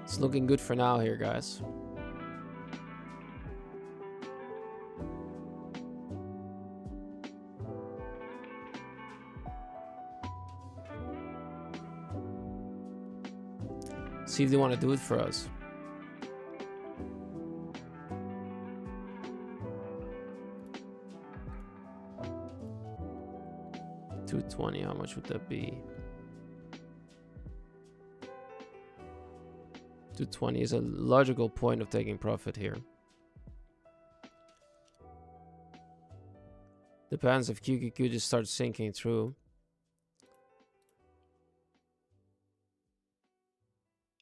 It's looking good for now here, guys. See if they want to do it for us. $220, how much would that be? $220 is a logical point of taking profit here. Depends if QQQ just starts sinking through.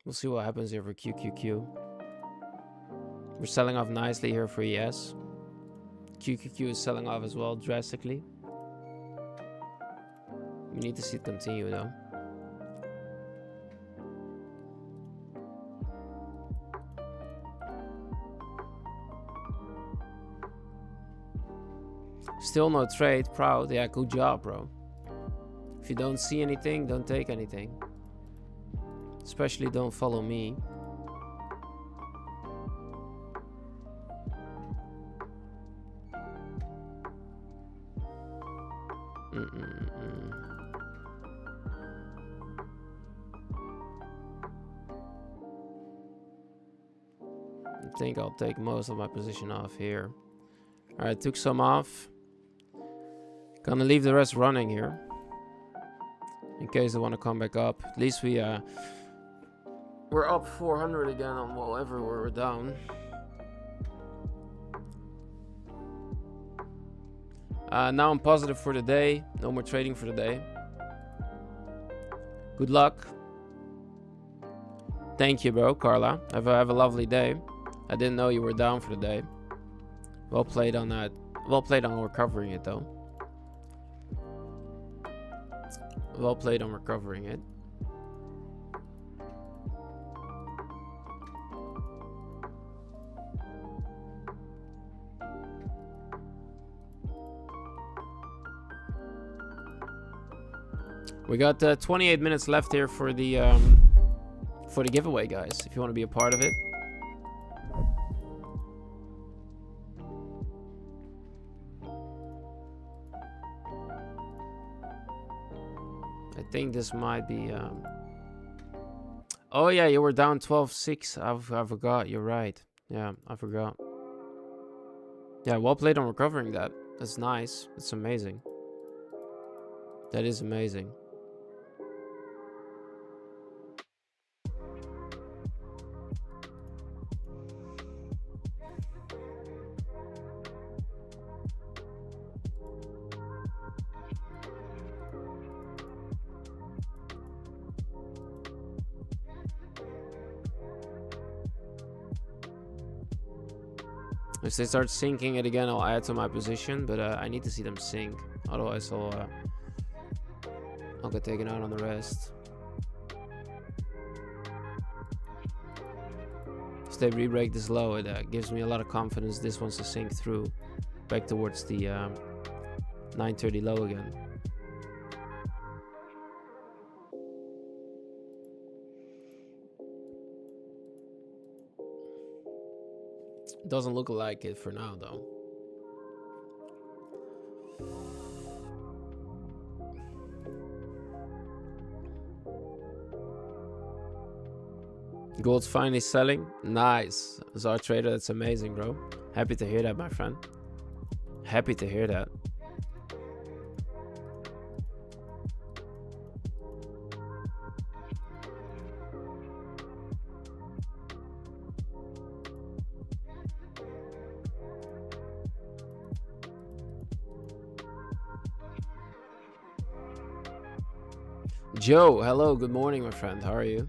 We'll see what happens here for QQQ. We're selling off nicely here for ES. QQQ is selling off as well drastically. We need to see it continue though. Still no trade. Proud. Yeah, good job, bro. If you don't see anything, don't take anything. Especially don't follow me. I think I'll take most of my position off here. Alright, took some off. Gonna leave the rest running here. In case they want to come back up. At least we're up 400 again on whatever we're down. Now I'm positive for the day. No more trading for the day. Good luck. Thank you, bro, Carla. Have a lovely day. I didn't know you were down for the day. Well played on that. Well played on recovering it, though. Well played on recovering it. We got 28 minutes left here for the giveaway, guys. If you want to be a part of it. I think this might be. Oh yeah, you were down 12-6. I forgot. You're right. Yeah, I forgot. Yeah, well played on recovering that. That's nice. That's amazing. That is amazing. If they start sinking it again, I'll add to my position, but I need to see them sink. Otherwise, I'll get taken out on the rest. If they re-break this low, it gives me a lot of confidence this wants to sink through back towards the 930 low again. Doesn't look like it for now, though. Gold's finally selling. Nice. Czar Trader, that's amazing, bro. Happy to hear that, my friend. Happy to hear that. Joe, hello, good morning, my friend. How are you?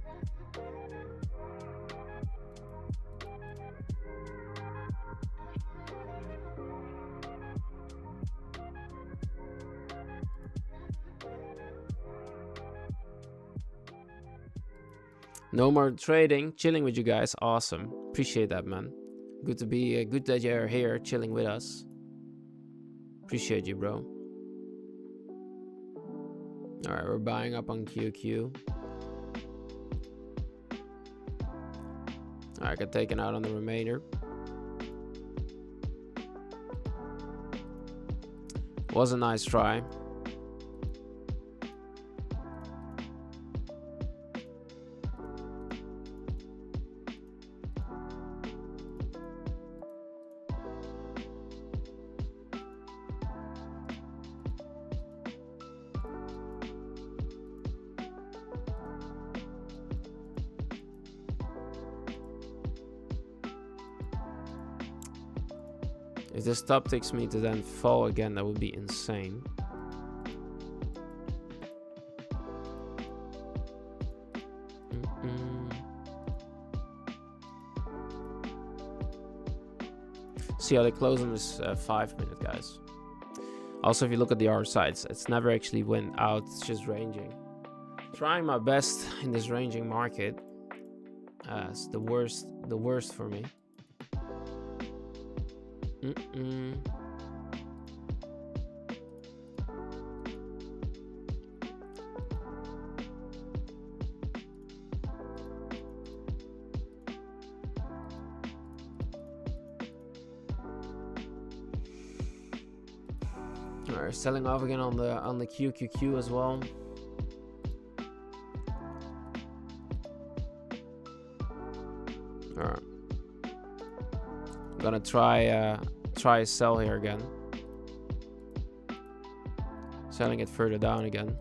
No more trading, chilling with you guys. Awesome. Appreciate that, man. Good to be good that you're here chilling with us. Appreciate you, bro. All right, we're buying up on QQ. All right, got taken out on the remainder. Was a nice try. If this top takes me to then fall again, that would be insane. See how they close on this 5 minute, guys. Also, if you look at the RSI, it's never actually went out, it's just ranging. Trying my best in this ranging market. It's the worst for me. Alright, selling off again on the QQQ as well. Alright. I'm gonna try sell here again. Selling it further down again.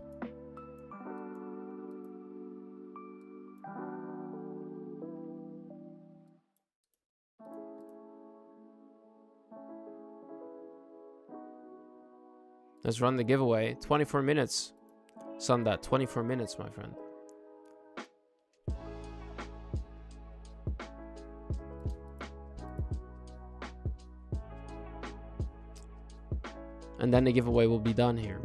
Let's run the giveaway. 24 minutes. Sunda, 24 minutes, my friend. And then the giveaway will be done here.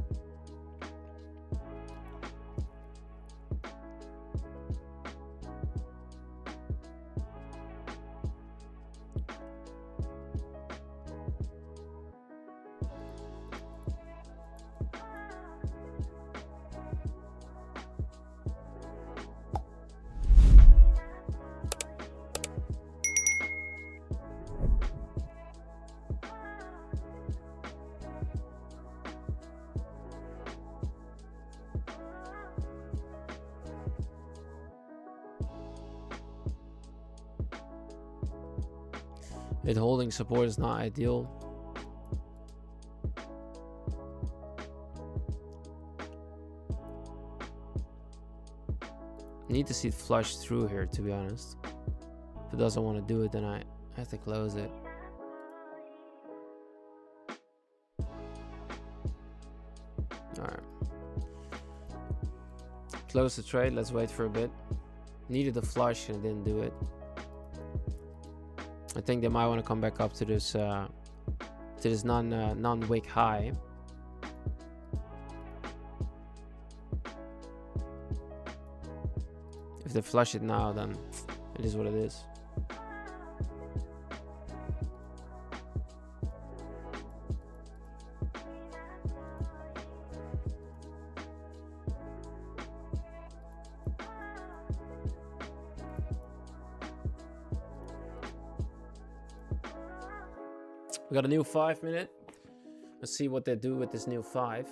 It holding support is not ideal. Need to see it flush through here, to be honest. If it doesn't want to do it, then I have to close it. Alright. Close the trade. Let's wait for a bit. Needed a flush and didn't do it. I think they might want to come back up to this non-wick high. If they flush it now, then it is what it is. We got a new 5 minute. Let's see what they do with this new 5.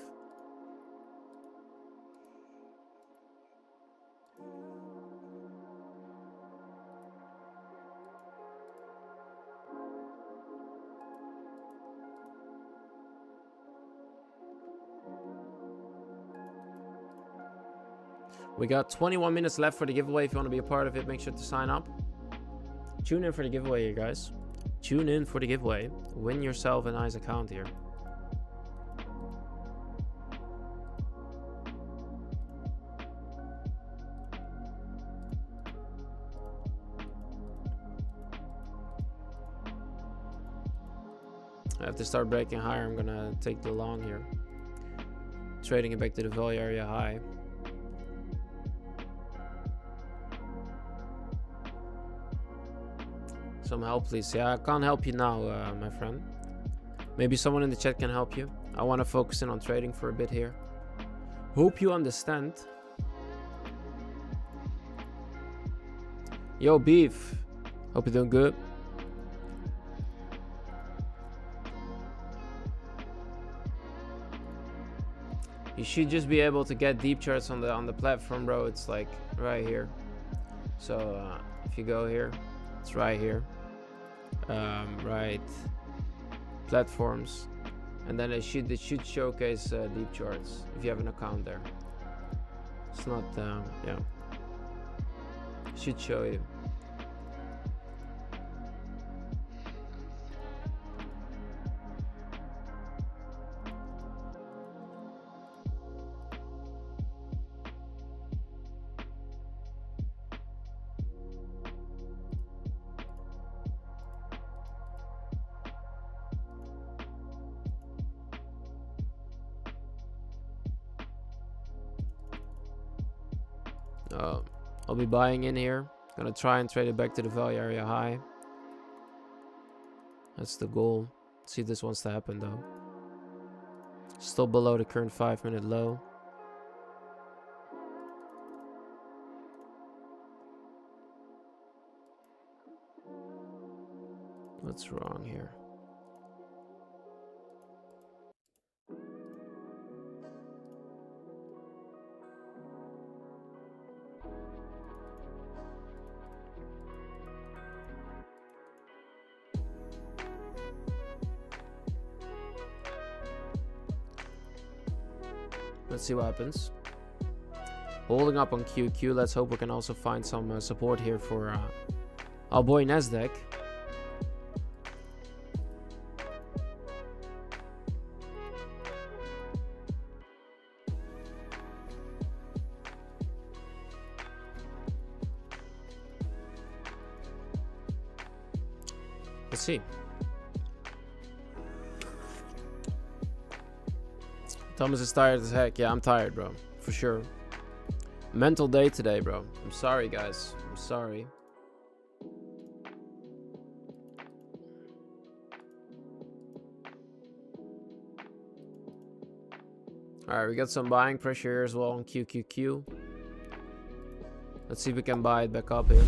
We got 21 minutes left for the giveaway. If you want to be a part of it, make sure to sign up. Tune in for the giveaway, you guys. Tune in for the giveaway. Win yourself a nice account here. I have to start breaking higher. I'm gonna take the long here. Trading it back to the value area high. Some help, please. Yeah, I can't help you now, my friend. Maybe someone in the chat can help you. I want to focus in on trading for a bit here. Hope you understand. Yo, Beef. Hope you're doing good. You should just be able to get deep charts on the platform, bro. It's like right here. So if you go here, it's right here. Right, platforms, and then it should showcase deep charts if you have an account there. It's not yeah, it should show you. I'll be buying in here. Gonna try and trade it back to the value area high. That's the goal. See if this wants to happen though. Still below the current 5-minute low. What's wrong here? Let's see what happens. Holding up on QQ. Let's hope we can also find some support here for our boy Nasdaq. Let's see. Thomas is tired as heck. Yeah, I'm tired, bro. For sure. Mental day today, bro. I'm sorry, guys. I'm sorry. Alright, we got some buying pressure here as well on QQQ. Let's see if we can buy it back up here.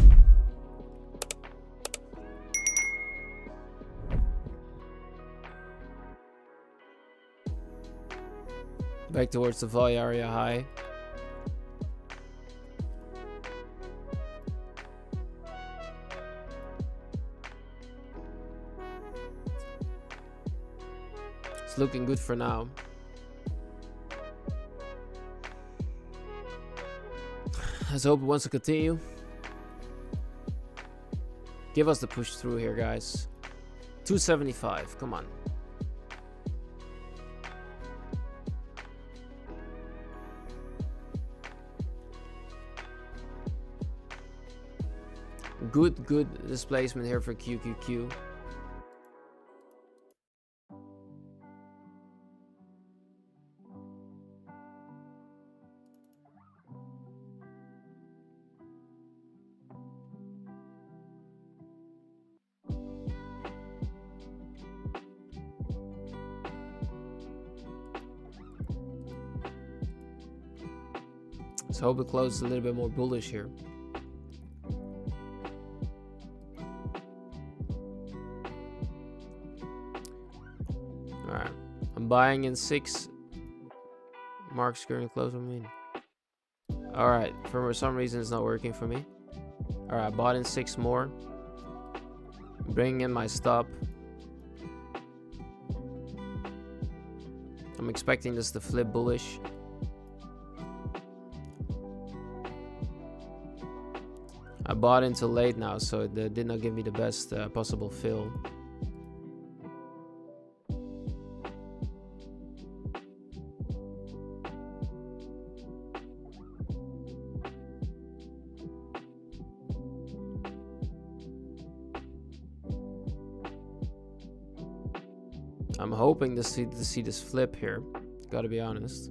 Back towards the value area high. It's looking good for now. Let's hope it wants to continue. Give us the push through here, guys. 275, come on. Good displacement here for QQQ. Let's hope it closes a little bit more bullish here. Alright, I'm buying in 6. Mark's current close on me. Alright, for some reason it's not working for me. Alright, I bought in 6 more. Bringing in my stop. I'm expecting this to flip bullish. I bought until late now, so it did not give me the best possible fill. I'm hoping to see this flip here. Gotta be honest.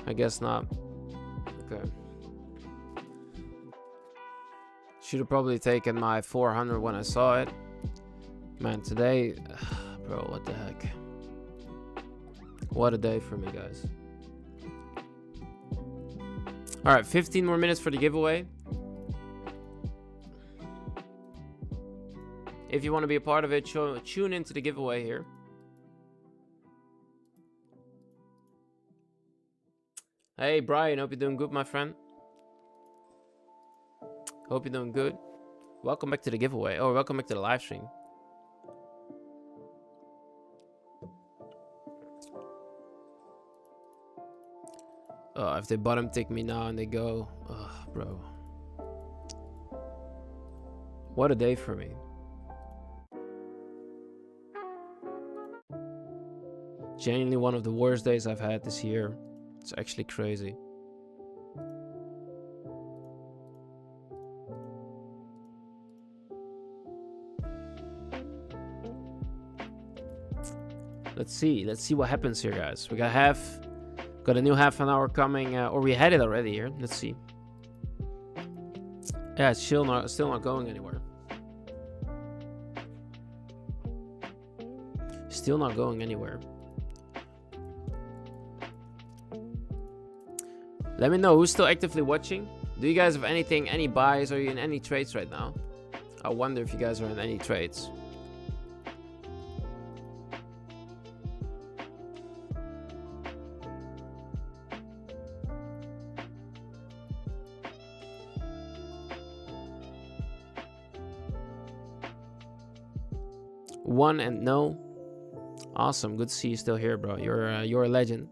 I guess not. Okay. Should have probably taken my 400 when I saw it. Man, today, bro, what the heck? What a day for me, guys. All right, 15 more minutes for the giveaway. If you want to be a part of it, tune into the giveaway here. Hey, Brian, hope you're doing good, my friend. Hope you're doing good. Welcome back to the giveaway. Oh, welcome back to the live stream. Oh, if they bottom tick me now and they go, oh, bro. What a day for me. genuinely one of the worst days I've had this year. It's actually crazy. Let's see what happens here, guys. We got a new half an hour coming, or we had it already here. Let's see. Yeah, it's still not going anywhere. Still not going anywhere. Let me know who's still actively watching. Do you guys have any buys? Are you in any trades right now? I wonder if you guys are in any trades. One and no. Awesome. Good to see you still here, bro. You're a legend.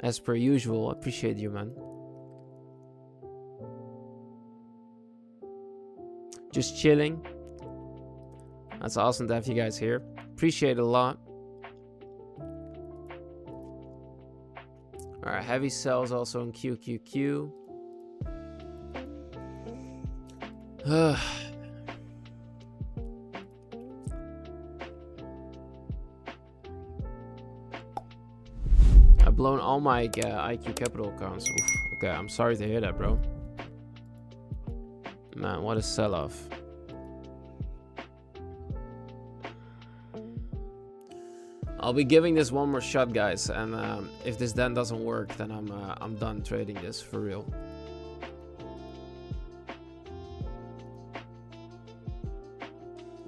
As per usual. Appreciate you, man. Just chilling. That's awesome to have you guys here. Appreciate it a lot. Alright, heavy sells also in QQQ. I've blown all my IQ capital accounts. Oof. Okay, I'm sorry to hear that, bro. Man, what a sell-off. I'll be giving this one more shot, guys, and if this then doesn't work, then I'm done trading this for real.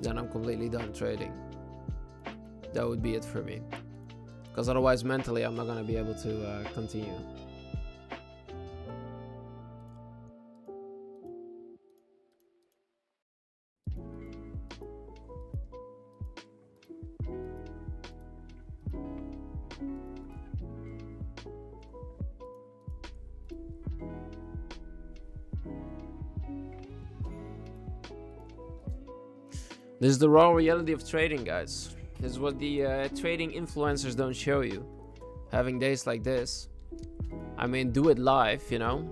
Then I'm completely done trading. That would be it for me. Because otherwise, mentally, I'm not going to be able to continue. This is the raw reality of trading, guys. This is what the trading influencers don't show you. Having days like this. I mean, do it live, you know?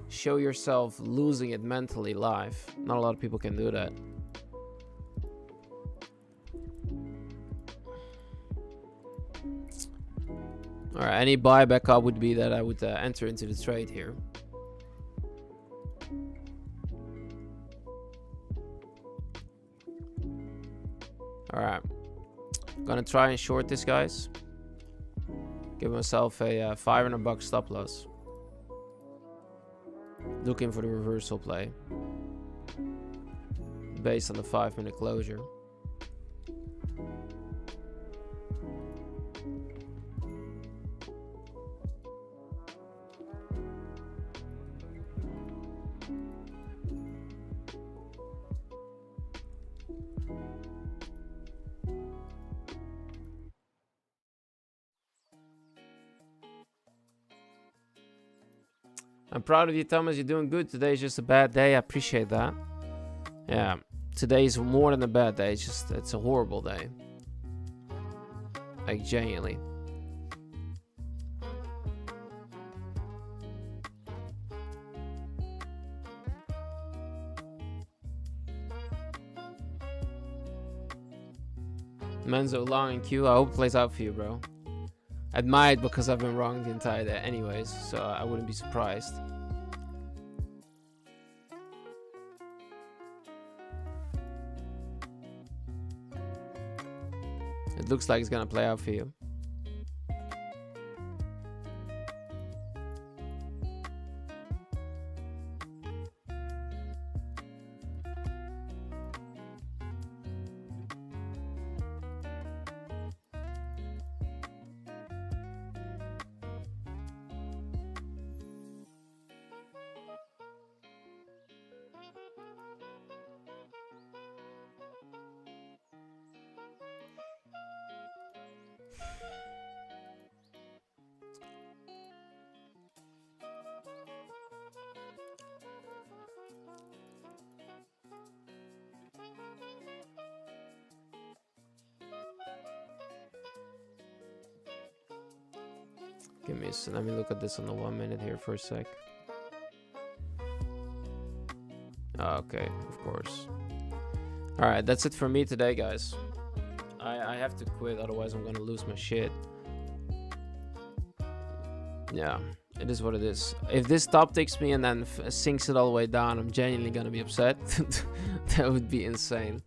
Show yourself losing it mentally live. Not a lot of people can do that. Alright, any buy back up would be that I would enter into the trade here. Alright. Gonna try and short this, guys. Give myself a $500 stop loss. Looking for the reversal play. Based on the 5-minute closure. I'm proud of you, Thomas. You're doing good. Today is just a bad day. I appreciate that. Yeah, today is more than a bad day. It's a horrible day. Like, genuinely. Menzo long in queue. I hope it plays out for you, bro. It might, because I've been wrong the entire day anyways, so I wouldn't be surprised. It looks like it's gonna play out for you. Give me let me look at this on the 1 minute here for a sec. Okay, of course. Alright, that's it for me today, guys. I have to quit, otherwise I'm gonna lose my shit. Yeah, it is what it is. If this top takes me and then sinks it all the way down, I'm genuinely gonna be upset. That would be insane.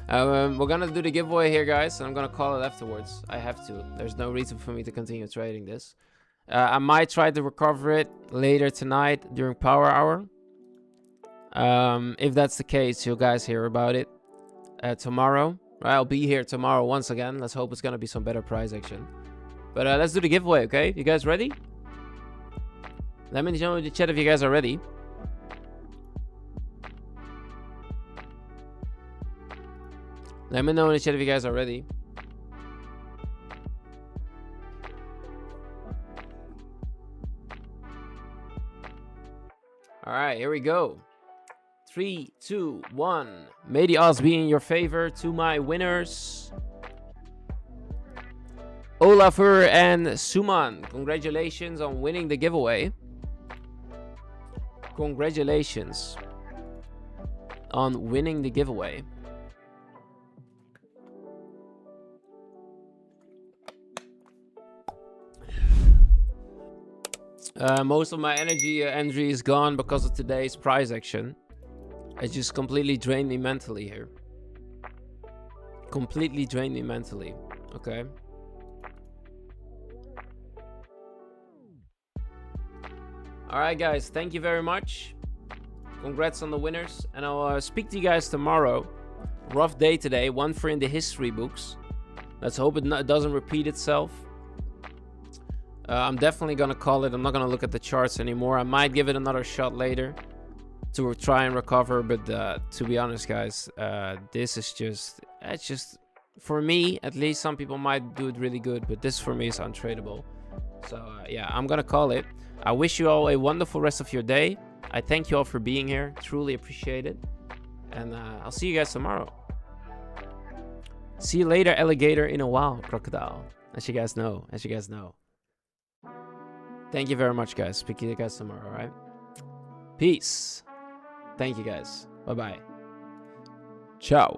We're gonna do the giveaway here, guys, and I'm gonna call it afterwards. I have to. There's no reason for me to continue trading this. I might try to recover it later tonight during power hour. If that's the case, you guys hear about it tomorrow. I'll be here tomorrow once again. Let's hope it's gonna be some better price action. But let's do the giveaway, okay? You guys ready? Let me know in the chat if you guys are ready. Let me know in the chat if you guys are ready. All right, here we go. 3, 2, 1. May the odds be in your favor. To my winners, Olafur and Suman. Congratulations on winning the giveaway. Congratulations on winning the giveaway. Most of my energy is gone because of today's price action. It just completely drained me mentally here. Completely drained me mentally. Okay. Alright, guys. Thank you very much. Congrats on the winners. And I'll speak to you guys tomorrow. Rough day today. One for in the history books. Let's hope it doesn't repeat itself. I'm definitely going to call it. I'm not going to look at the charts anymore. I might give it another shot later to try and recover. But to be honest, guys, this is just... It's just... For me, at least, some people might do it really good. But this, for me, is untradeable. So, yeah, I'm going to call it. I wish you all a wonderful rest of your day. I thank you all for being here. Truly appreciate it. And I'll see you guys tomorrow. See you later, alligator, in a while, crocodile. As you guys know. As you guys know. Thank you very much, guys. Speak to you guys tomorrow, all right? Peace. Thank you, guys. Bye-bye. Ciao.